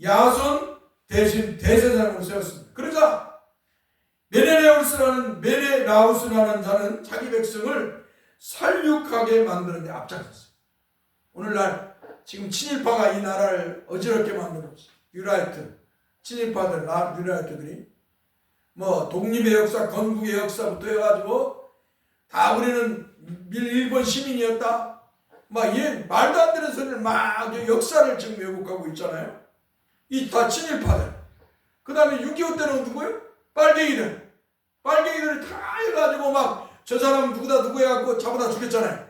야손 대신 대제사장으로 세웠습니다. 그러자 메넬라우스라는 자는 자기 백성을 살육하게 만드는 데 앞장섰어요. 오늘날 지금 친일파가 이 나라를 어지럽게 만들었어요. 유라이트 친일파들 유라이트들이 뭐 독립의 역사, 건국의 역사부터 해가지고 다 우리는 일본 시민이었다. 막 말도 안 되는 소리를 막 역사를 지금 왜곡하고 있잖아요. 이 다 친일파들. 그 다음에 6.25 때는 누구예요? 빨갱이들. 빨갱이들이 다 해가지고 막 저 사람 누구다 누구 해갖고 잡아다 죽였잖아요.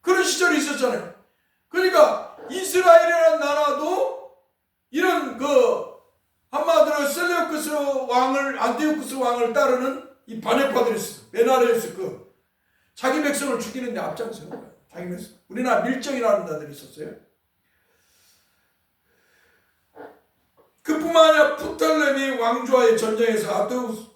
그런 시절이 있었잖아요. 그러니까 이스라엘이라는 나라도 이런 한마디로 셀레우쿠스 왕을 안티오쿠스 왕을 따르는 이 반역파들이 있었어요. 메나레우스 자기 백성을 죽이는 데 앞장서는 거예요. 자기 백성. 우리나라 밀정이라는 자들이 있었어요. 그뿐만 아니라 프탈레미 왕조와의 전쟁에서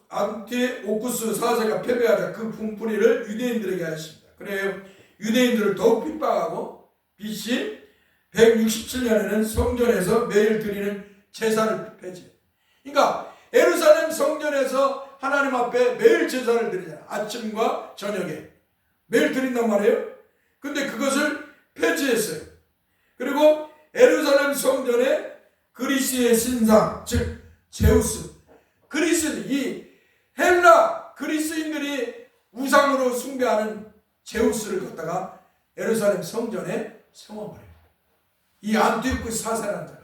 안티오쿠스 4세가 패배하자 그 분풀이를 유대인들에게 하였습니다. 그래요. 유대인들을 더욱 핍박하고 BC 167년에는 성전에서 매일 드리는 제사를 폐지해요. 그러니까 예루살렘 성전에서 하나님 앞에 매일 제사를 드리잖아요. 아침과 저녁에 매일 드린단 말이에요. 근데 그것을 폐지했어요. 그리고 예루살렘 성전에 그리스의 신상, 즉 제우스, 이 헬라 그리스인들이 우상으로 숭배하는 제우스를 갖다가 예루살렘 성전에 세워버려요. 이 안티오쿠스 4세라는 자가.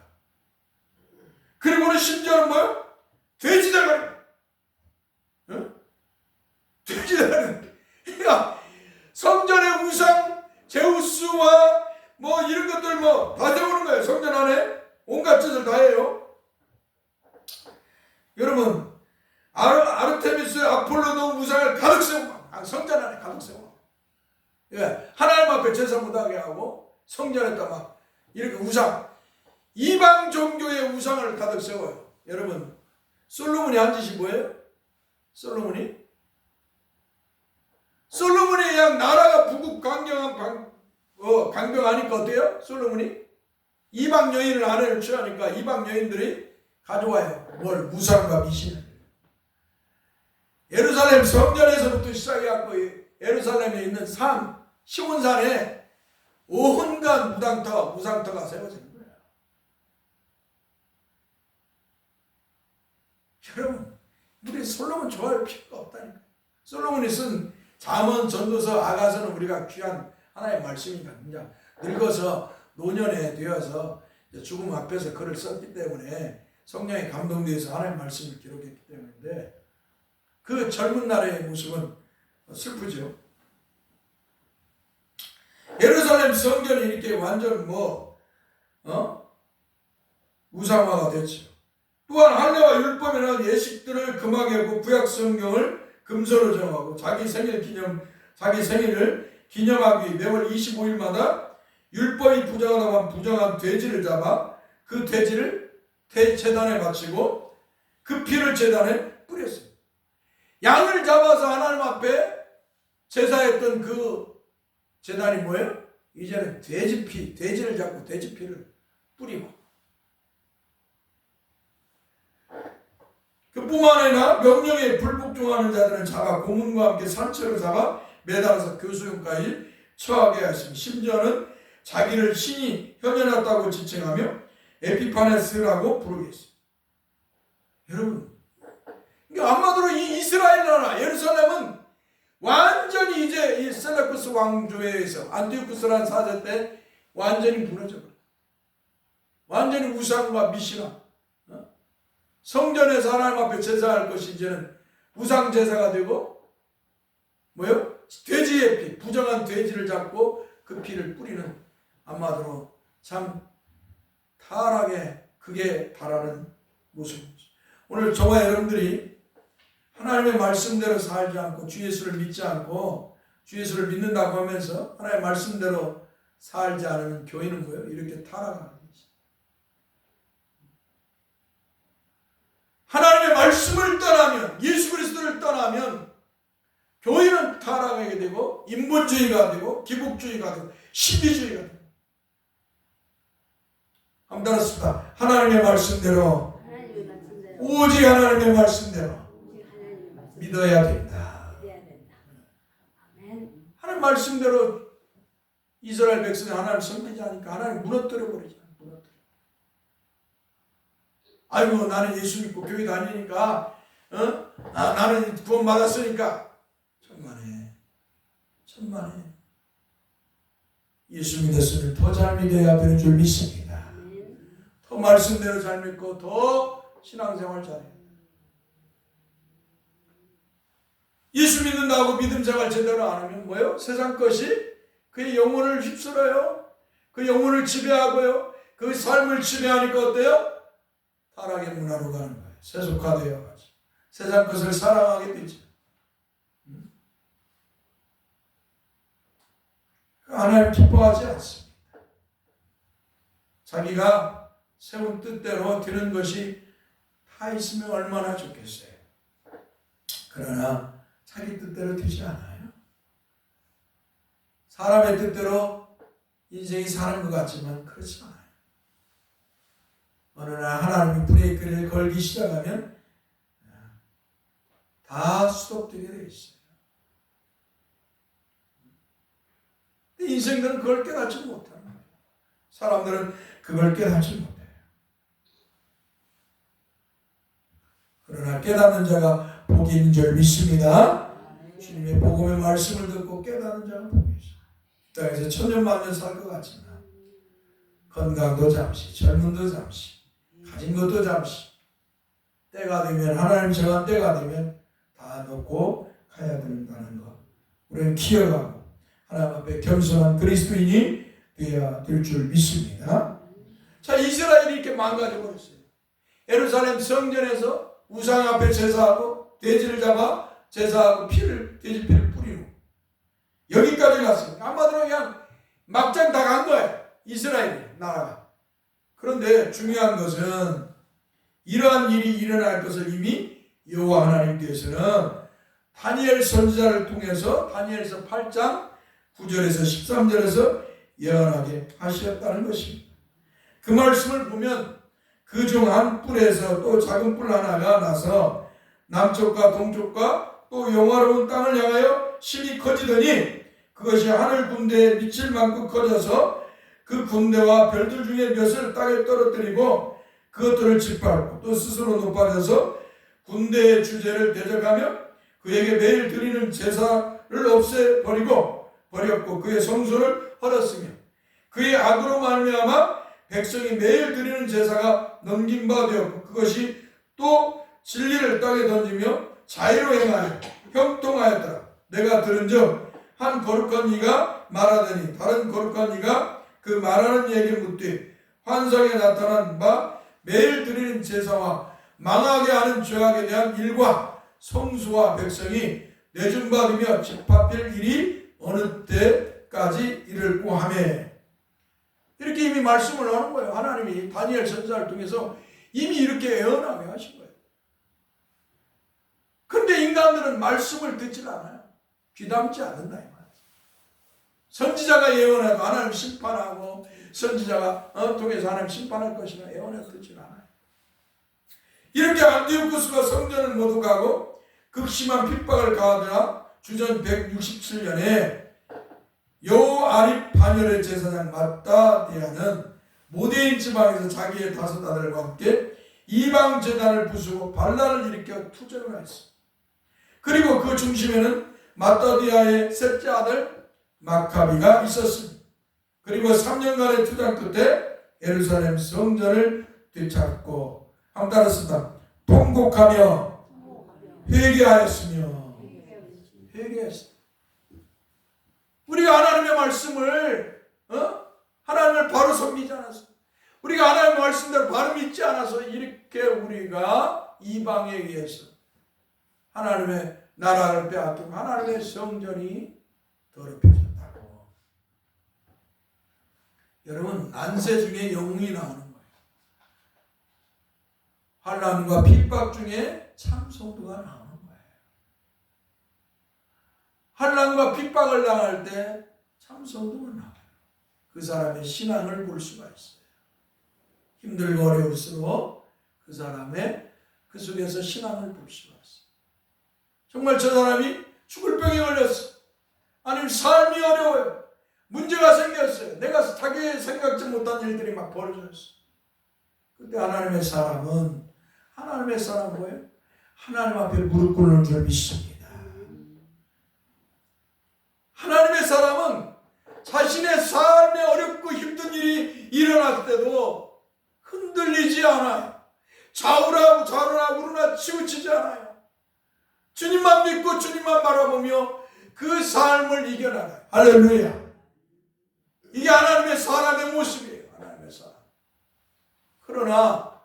그리고는 심지어는 뭐요? 돼지대가리. 응? 돼지대가리. 그러니까 성전의 우상, 제우스와 뭐 이런 것들 뭐 다 세우는 거예요. 성전 안에 온갖 짓을 다 해요. 여러분 아르테미스, 아폴로도 우상을 가득 세우고 성전 안에 가득 세우고 예, 하나님 앞에 제사 못하게 하고 성전에다 막 이렇게 우상 이방 종교의 우상을 가득 세워요. 여러분 솔로몬이 한 짓이 뭐예요? 솔로몬이 그냥 나라가 부국 강경하니까 어때요? 솔로몬이 이방 여인을 아내를 취하니까 이방 여인들이 가져와요. 뭘? 우상과 미신을. 예루살렘 성전에서부터 시작해갖고 예루살렘에 있는 시온산에 온갖 무상터가 세워지는 거예요. 여러분 우리 솔로몬 좋아할 필요가 없다니까. 솔로몬이 쓴 잠언, 전도서, 아가서는 우리가 귀한 하나의 말씀이니까 그냥 늙어서 노년에 되어서 죽음 앞에서 글을 썼기 때문에 성령의 감동되어서 하나님의 말씀을 기록했기 때문인데 그 젊은 날의 모습은 슬프죠. 예루살렘 성전이 이렇게 완전 우상화가 됐죠. 또한 할례와 율법에는 예식들을 금하게 하고 구약 성경을 금서로 정하고 자기 생일을 기념하기 위해 매월 25일마다 율법이 부정하다고 부정한 돼지를 잡아 그 돼지를 제단에 바치고 그 피를 제단에 뿌렸어요. 양을 잡아서 하나님 앞에 제사했던 그 제단이 뭐예요? 이제는 돼지를 잡고 돼지 피를 뿌리고, 그뿐만 아니라 명령에 불복종하는 자들은 잡아 고문과 함께 산채로 잡아 매달아서 교수형까지 처하게 하시니, 심지어는 자기를 신이 현현했다고 지칭하며 에피파네스라고 부르게 했어요. 여러분, 그러니까 한마디로 이 이스라엘 나라 예루살렘은 완전히 이제 이 셀레쿠스 왕조에서 안티오쿠스라는 사제 때 완전히 무너져버려요. 완전히 우상과 미신화, 성전에서 하나님 앞에 제사할 것이 이제는 우상 제사가 되고, 뭐요? 돼지의 피, 부정한 돼지를 잡고 그 피를 뿌리는, 한마디로 참 타락에 극에 달하는 모습입니다. 오늘 저와 여러분들이 하나님의 말씀대로 살지 않고 주 예수를 믿지 않고 주 예수를 믿는다고 하면서 하나님의 말씀대로 살지 않으면 교회는 뭐예요? 이렇게 타락하는 거지. 하나님의 말씀을 떠나면, 예수 그리스도를 떠나면 교회는 타락하게 되고 인본주의가 되고 기복주의가 되고 시비주의가 되고. 한번 따라합시다. 하나님의 말씀대로, 하나님의 말씀대로, 오직 하나님의 말씀대로 오직 하나님의 말씀대로 믿어야 된다. 믿어야 된다. 아멘. 하나님 말씀대로 이스라엘 백성이 하나님 섬기지 않으니까 하나님 무너뜨려 버리잖아요. 아이고, 나는 예수 믿고 교회 다니니까, 나는 구원 받았으니까. 천만에 예수 믿었으면 더 잘 믿어야 되는 줄 믿습니다. 더 말씀대로 잘 믿고 더 신앙생활 잘해요. 예수 믿는다고 믿음 생활 제대로 안 하면 뭐예요? 세상 것이 그의 영혼을 휩쓸어요. 그 영혼을 지배하고요. 그 삶을 지배하니까 어때요? 타락의 문화로 가는 거예요. 세속화되어가지고 세상 것을 사랑하게 되죠. 하나님 기뻐하지 않습니다. 자기가 세운 뜻대로 되는 것이 다 있으면 얼마나 좋겠어요. 그러나 자기 뜻대로 되지 않아요. 사람의 뜻대로 인생이 사는 것 같지만 그렇지 않아요. 어느 날 하나님이 브레이크를 걸기 시작하면 다 스톱되게 되어 있어요. 인생들은 그걸 깨닫지 못하는 거예요. 사람들은 그걸 깨닫지 못해요. 그러나 깨닫는 자가 복이 있는 줄 믿습니다. 주님의 복음의 말씀을 듣고 깨닫는 자가 복이 있어요. 이 땅에서 천년만년 살 것 같지만 건강도 잠시, 젊음도 잠시, 가진 것도 잠시, 때가 되면, 하나님 정한 때가 되면 다 놓고 가야 된다는 것 우리는 기억하고 하나님 앞에 겸손한 그리스도인이 되어야 될 줄 믿습니다. 자, 이스라엘이 이렇게 망가져 버렸어요. 예루살렘 성전에서 우상 앞에 제사하고 돼지를 잡아 제사하고 돼지 피를 뿌리고 여기까지 갔어요. 한마디로 그냥 막장 다 간 거예요. 이스라엘 나라가. 그런데 중요한 것은 이러한 일이 일어날 것을 이미 여호와 하나님께서는 다니엘 선지자를 통해서 다니엘서 8장 9절에서 13절에서 예언하게 하셨다는 것입니다. 그 말씀을 보면 그 중 한 뿔에서 또 작은 뿔 하나가 나서 남쪽과 동쪽과 또 영화로운 땅을 향하여 심히 커지더니 그것이 하늘 군대에 미칠 만큼 커져서 그 군대와 별들 중에 몇을 땅에 떨어뜨리고 그것들을 짓밟고 또 스스로 높아져서 군대의 주제를 대적하며 그에게 매일 드리는 제사를 없애버렸고 그의 성소를 헐었으며 그의 악으로 말미암아 백성이 매일 드리는 제사가 넘긴 바 되었고 그것이 또 진리를 땅에 던지며 자유로 행하여 형통하였더라. 내가 들은즉 한 거룩한 이가 말하더니 다른 거룩한 이가 그 말하는 이에게 묻되 환상에 나타난 바 매일 드리는 제사와 망하게 하는 죄악에 대한 일과 성수와 백성이 내준받으며 집합할 일이 어느 때까지 이를고 하매. 이렇게 이미 말씀을 하는 거예요. 하나님이 다니엘 선지자를 통해서 이미 이렇게 예언하게 하신 거예요. 그런데 인간들은 말씀을 듣질 않아요. 귀담지 않는다 이 말이에요. 선지자가 예언해도 하나님 심판하고 선지자가 통해서 하나님 심판할 것이라 예언해도 듣질 않아요. 이렇게 안디오쿠스가 성전을 모두 가고 극심한 핍박을 가하더라. 주전 167년에 여호아립 반열의 제사장 마따디아는 모데인 지방에서 자기의 다섯 아들과 함께 이방 제단을 부수고 반란을 일으켜 투쟁을 했습니다. 그리고 그 중심에는 마따디아의 셋째 아들 마카비가 있었습니다. 그리고 3년간의 투쟁 끝에 예루살렘 성전을 되찾고 한번 따랐습니다. 통곡하며 회개하였으며. 회개했습니다. 우리가 하나님의 말씀을 하나님을 바로 섬기지 않아서, 우리가 하나님의 말씀대로 바로 믿지 않아서 이렇게 우리가 이방에 의해서 하나님의 나라를 빼앗기고 하나님의 성전이 더럽혀졌다고. 여러분, 난세 중에 영웅이 나오는 거예요. 환난과 핍박 중에 참 성도가 나오는 거예요. 환난과 핍박을 당할 때 참 성도가 나와요. 그 사람의 신앙을 볼 수가 있어요. 힘들고 어려울수록 그 사람의 그 속에서 신앙을 볼 수가 있어요. 정말 저 사람이 죽을 병에 걸렸어. 아니면 삶이 어려워요. 문제가 생겼어요. 내가 자기 생각지 못한 일들이 막 벌어졌어. 그때 하나님의 사람은 뭐예요? 하나님 앞에 무릎 꿇는 줄 믿습니다. 하나님의 사람은 자신의 삶에 어렵고 힘든 일이 일어날 때도 흔들리지 않아요. 좌우나 우르나 치우치지 않아요. 주님만 믿고 주님만 바라보며 그 삶을 이겨나가요. 할렐루야. 이게 하나님의 사람의 모습이에요. 하나님의 사람. 그러나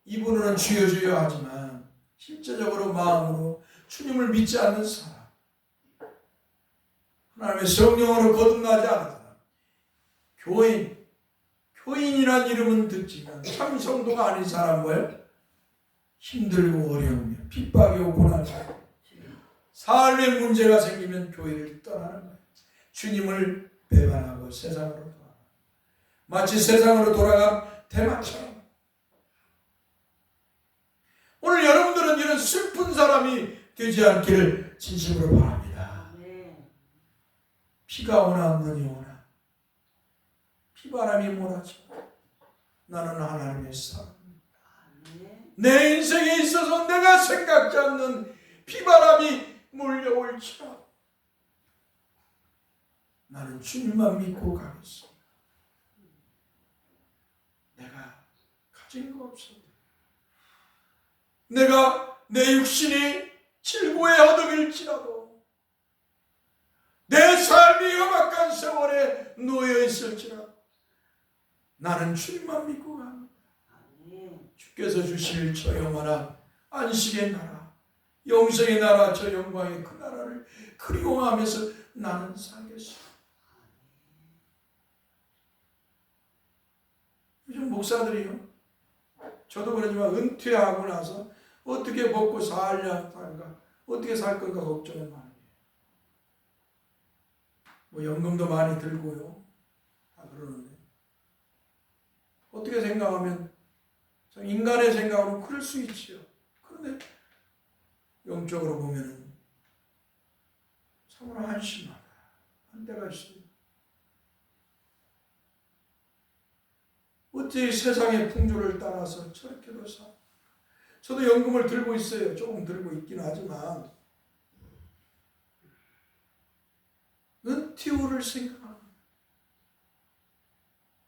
이분은 주여 주여 하지만 실제적으로 마음으로 주님을 믿지 않는 사람, 하나님의 성령으로 거듭나지 않은 사람, 교인이란 이름은 듣지만 참 성도가 아닌 사람 뭐예요? 힘들고 어려우며 핍박이 오고 나서 삶의 문제가 생기면 교회를 떠나는 거예요. 주님을 배반하고 세상으로 돌아가. 마치 세상으로 돌아간 대마처럼. 오늘 여러분들은 이런 슬픈 사람이 되지 않기를 진심으로 바랍니다. 비가 오나 눈이 오나 비바람이 몰아쳐 나는 하나님의 사람. 내 인생에 있어서 내가 생각지 않는 비바람이 몰려올지라 나는 주님만 믿고 가겠습니다. 내가 가진 거 없어도 내가 내 육신이 질고에 허덕일지라도 내 삶이 험악한 세월에 놓여 있을지라 나는 주님만 믿고 갑니다. 주께서 주실 저 영원한 안식의 나라, 영생의 나라, 저 영광의 그 나라를 그리워하면서 나는 살겠습니다. 요즘 목사들이요, 저도 그러지만 은퇴하고 나서 어떻게 먹고 살까, 어떻게 살 건가 걱정을 많이 해요. 뭐 연금도 많이 들고요, 다 그러는데 어떻게 생각하면 인간의 생각으로 그럴 수 있지요. 그런데 영적으로 보면은 참으로 한심하다 한 때가 있습니다. 어찌 세상의 풍조를 따라서 저렇게도 사? 저도 연금을 들고 있어요. 조금 들고 있긴 하지만 은퇴후를 생각하는 거예요.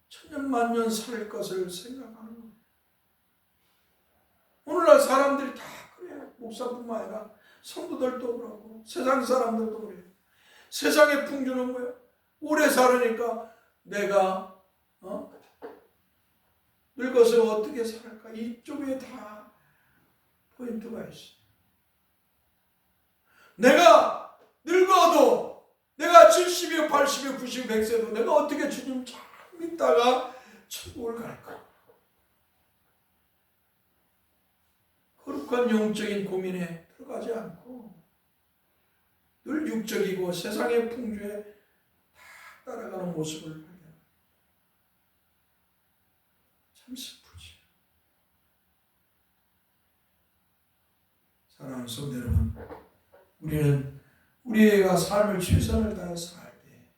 천년만년 살 것을 생각하는 거예요. 오늘날 사람들이 다 그래요. 목사뿐만 아니라 성도들도 그렇고 세상 사람들도 그래요. 세상의 풍조는 뭐예요? 오래 살으니까 내가 늙어서 어떻게 살까? 이쪽에 다 포인트가 있어. 내가 늙어도 내가 70이요 80이요 90이요 100세도 내가 어떻게 주님 잘 믿다가 천국을 갈까? 거룩한 영적인 고민에 들어가지 않고 늘 육적이고 세상의 풍조에 다 따라가는 모습을 발견합니다. 참 슬프지. 사랑하는 성도 여러분, 우리는 우리가 삶을 최선을 다해서 살 때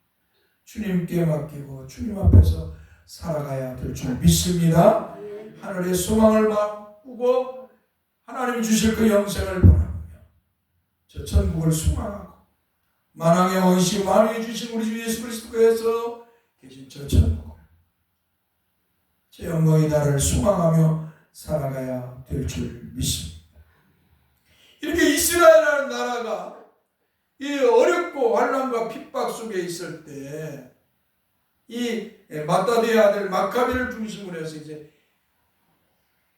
주님께 맡기고 주님 앞에서 살아가야 될 줄 믿습니다. 하늘의 소망을 바꾸고 하나님 주실 그 영생을 바라보며 저 천국을 소망하고 만왕의 왕이시고 만유해 주신 우리 주 예수 그리스도께서 계신 저 천국을 제 영광의 나라를 소망하며 살아가야 될 줄 믿습니다. 이렇게 이스라엘이라는 나라가 이 어렵고 환난과 핍박 속에 있을 때 이 마따디의 아들 마카비를 중심으로 해서 이제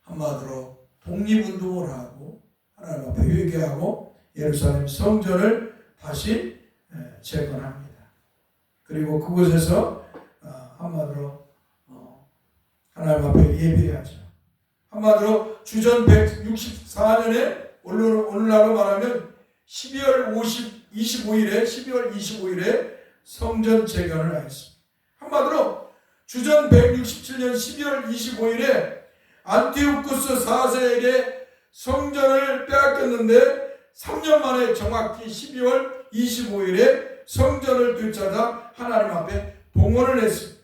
한마디로 독립운동을 하고 하나님 앞에 회개하고 예루살렘 성전을 다시 재건합니다. 그리고 그곳에서 한마디로 하나님 앞에 예배하죠. 한마디로 주전 164년에 오늘날로 말하면 12월 25일에 성전 재건을 하였습니다. 한마디로 주전 167년 12월 25일에 안티오쿠스 4세에게 성전을 빼앗겼는데 3년 만에 정확히 12월 25일에 성전을 되찾아 하나님 앞에 봉헌을 했습니다.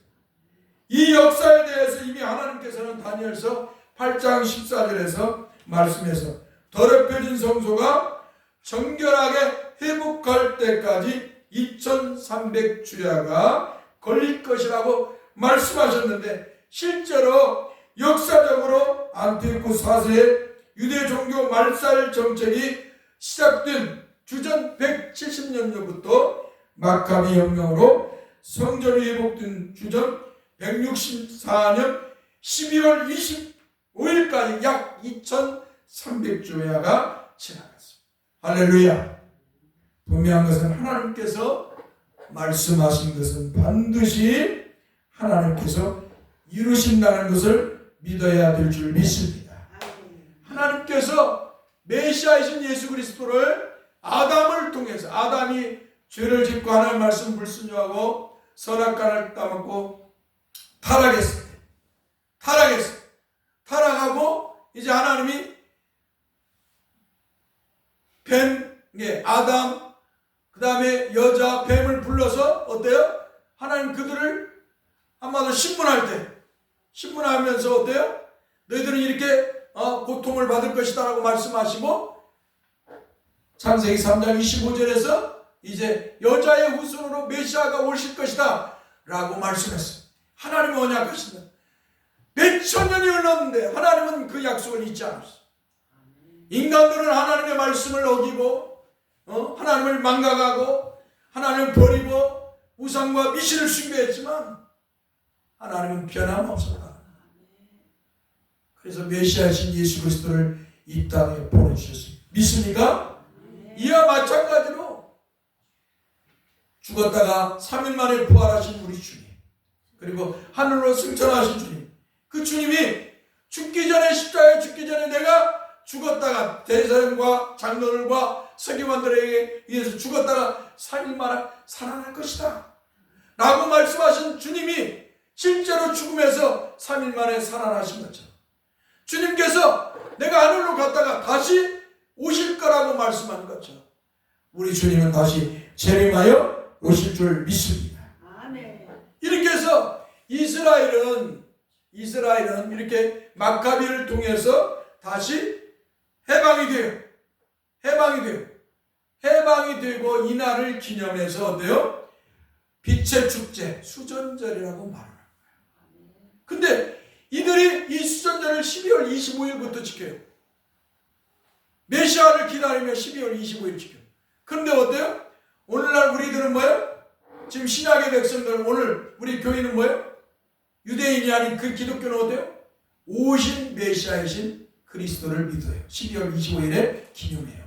이 역사에 대해서 이미 하나님께서는 다니엘서 8장 14절에서 말씀해서 더럽혀진 성소가 정결하게 회복할 때까지 2300주야가 걸릴 것이라고 말씀하셨는데 실제로 역사적으로 안티오쿠스 4세의 유대 종교 말살 정책이 시작된 주전 170년부터 마카비 혁명으로 성전이 회복된 주전 164년 12월 25일까지 약 2300주야가 지나갔습니다. 할렐루야. 분명한 것은 하나님께서 말씀하신 것은 반드시 하나님께서 이루신다는 것을 믿어야 될 줄 믿습니다. 하나님께서 메시아이신 예수 그리스도를 아담을 통해서 아담이 죄를 짓고 하나님 말씀 불순종하고 선악과를 따먹고 타락하고 이제 하나님이 아담 그 다음에 여자 뱀을 불러서 어때요? 하나님 그들을 한마디로 신문하면서 어때요? 너희들은 이렇게 고통을 받을 것이다 라고 말씀하시고 창세기 3장 25절에서 이제 여자의 후손으로 메시아가 오실 것이다 라고 말씀했어요. 하나님은 언약하신다. 몇천 년이 흘렀는데 하나님은 그 약속을 잊지 않았어요. 인간들은 하나님의 말씀을 어기고 하나님을 망각하고 하나님을 버리고 우상과 미신을 숭배했지만 하나님은 변함없었다. 그래서 메시아이신 예수 그리스도를 이 땅에 보내주셨습니다. 믿습니까? 이와 마찬가지로 죽었다가 3일 만에 부활하신 우리 주님, 그리고 하늘로 승천하신 주님, 그 주님이 죽기 전에 십자가에 죽기 전에 내가 죽었다가 대사령과 장로들과 서기관들에게 의해서 죽었다가 3일 만에 살아날 것이다 라고 말씀하신 주님이 실제로 죽음에서 3일 만에 살아나신 것처럼 주님께서 내가 하늘로 갔다가 다시 오실 거라고 말씀한 것처럼 우리 주님은 다시 재림하여 오실 줄 믿습니다. 아멘. 이렇게 해서 이스라엘은 이렇게 마카비를 통해서 다시 해방이 되고 이날을 기념해서 어때요? 빛의 축제, 수전절이라고 말합니다. 근데 이들이 이 수전절을 12월 25일부터 지켜요. 메시아를 기다리며 12월 25일 지켜요. 그런데 어때요? 오늘날 우리들은 뭐예요? 지금 신약의 백성들은 오늘 우리 교인은 뭐예요? 유대인이 아닌 그 기독교는 어때요? 오신 메시아이신 그리스도를 믿어요. 12월 25일에 기념해요.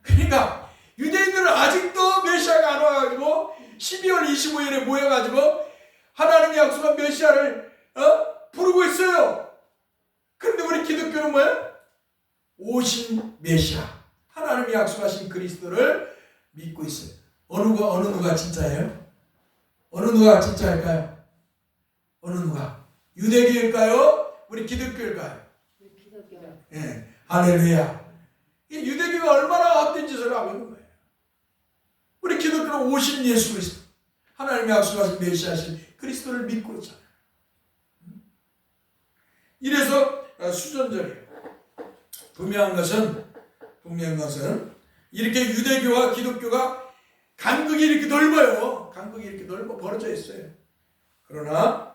그러니까 유대인들은 아직도 메시아가 안 와가지고 12월 25일에 모여가지고 하나님의 약속한 메시아를 부르고 있어요. 그런데 우리 기독교는 뭐예요? 오신 메시아, 하나님이 약속하신 그리스도를 믿고 있어요. 어느 누가 진짜예요? 어느 누가 진짜일까요? 어느 누가? 유대교일까요? 우리 기독교일까요? 기독교. 예, 할렐루야. 이 유대교가 얼마나 헛된 짓을 하고 있는 거예요. 우리 기독교는 오신 예수 그리스도, 하나님이 약속하신 메시아신 그리스도를 믿고 있잖아요. 이래서 수전절이에요. 분명한 것은 이렇게 유대교와 기독교가 간극이 이렇게 넓어요. 간극이 이렇게 넓어 벌어져 있어요. 그러나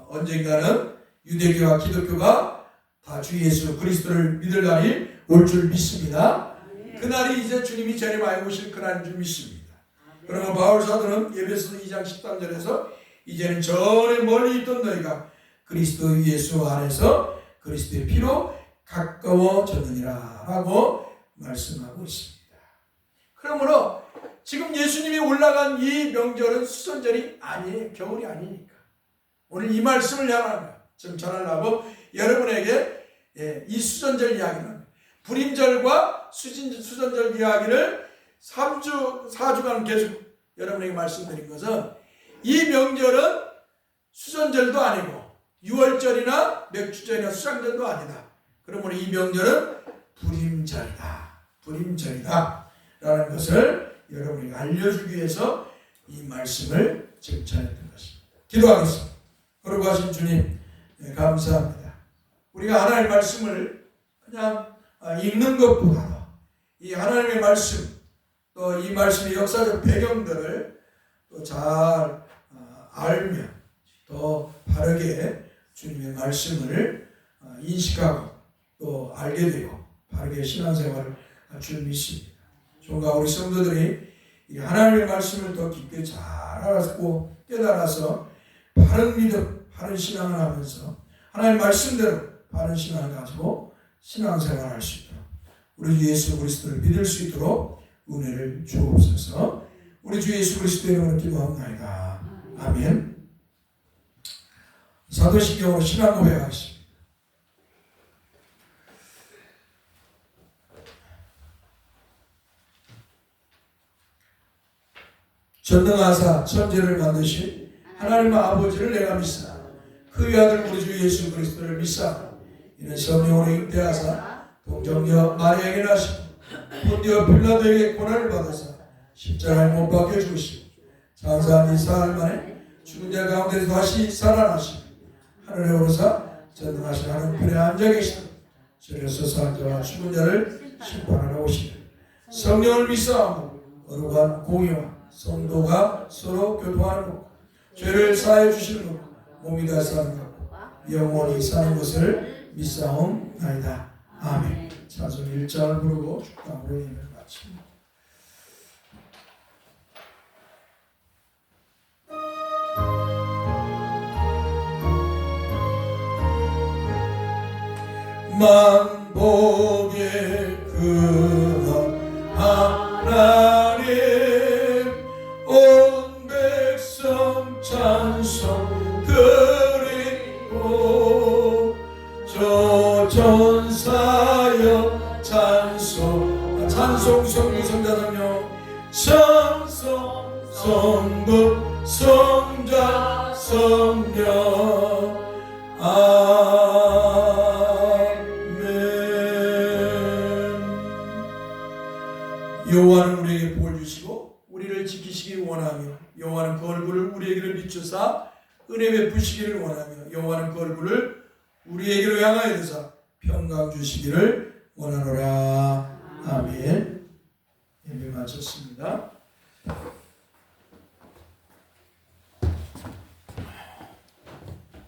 언젠가는 유대교와 기독교가 다 주 예수 그리스도를 믿을 날이 올 줄 믿습니다. 그날이 이제 주님이 재림하여 오실 그날인 줄 믿습니다. 그러면 바울 사도는 에베소서 2장 13절에서 이제는 전에 멀리 있던 너희가 그리스도 예수 안에서 그리스도의 피로 가까워졌느니라 라고 말씀하고 있습니다. 그러므로 지금 예수님이 올라간 이 명절은 수선절이 아니에요. 겨울이 아니니까. 오늘 이 말씀을 지금 전하려고 여러분에게 이 수선절 이야기를 합니다. 불임절과 수선절 이야기를 4주간 계속 여러분에게 말씀드린 것은 이 명절은 수선절도 아니고 6월절이나 맥주절이나 수장절도 아니다. 그러므로 이 명절은 불임절이다 라는 것을 여러분에게 알려주기 위해서 이 말씀을 지금 전했던 것입니다. 기도하겠습니다. 거룩하신 주님, 감사합니다. 우리가 하나님의 말씀을 그냥 읽는 것보다도 이 하나님의 말씀, 또 이 말씀의 역사적 배경들을 또 잘 알면 더 바르게 주님의 말씀을 인식하고 또 알게 되고 바르게 신앙생활을 할 줄 믿습니다. 종과 우리 성도들이 이 하나님의 말씀을 더 깊게 잘 알았고 깨달아서 바른 믿음, 바른 신앙을 하면서 하나님의 말씀대로 바른 신앙을 가지고 신앙생활을 할 수 있도록 우리 주 예수 그리스도를 믿을 수 있도록 은혜를 주옵소서. 우리 주 예수 그리스도의 이름으로 기도합나이다. 아멘. 사도신경으로 신앙 고백하겠습니다. 전능하사 천지를 만드신 하나님 아버지를 내가 믿사 그 아들 우리 주 예수 그리스도를 믿사 이는 성령으로 잉태하사 동정녀 마리아에게 나시고 본디오 빌라도에게 고난을 받아사 십자가에 못 박혀 죽으시고 장사한 지 사흘 만에 죽은 자 가운데서 다시 살아나시고 하늘에 오르사 전능하신 하나님 편에 앉아 계시고 저리서 산 자와 죽은 자를 심판하러 오시니 성령을 믿사하고 거룩한 공의와 성도가 서로 교통하는 것, 죄를 사해 주시는 것, 몸이 다 사는 것, 영원히 사는 것을 믿사옵나이다. 아멘. 찬송 1장을 부르고 축복으로 예배를 마칩니다. 만복의 근원 하나님 온 백성 찬송 드리고 저 전사여 찬송 성부 성자성령 찬송 성부 성자 성령 여호와는 우리에게 복을 주시고 우리를 지키시기 원하며 여호와는 그 얼굴을 우리에게로 비추사 은혜 베푸시기를 원하며 여호와는 그 얼굴을 우리에게로 향하여 드사 평강 주시기를 원하노라. 아멘. 예배 마쳤습니다.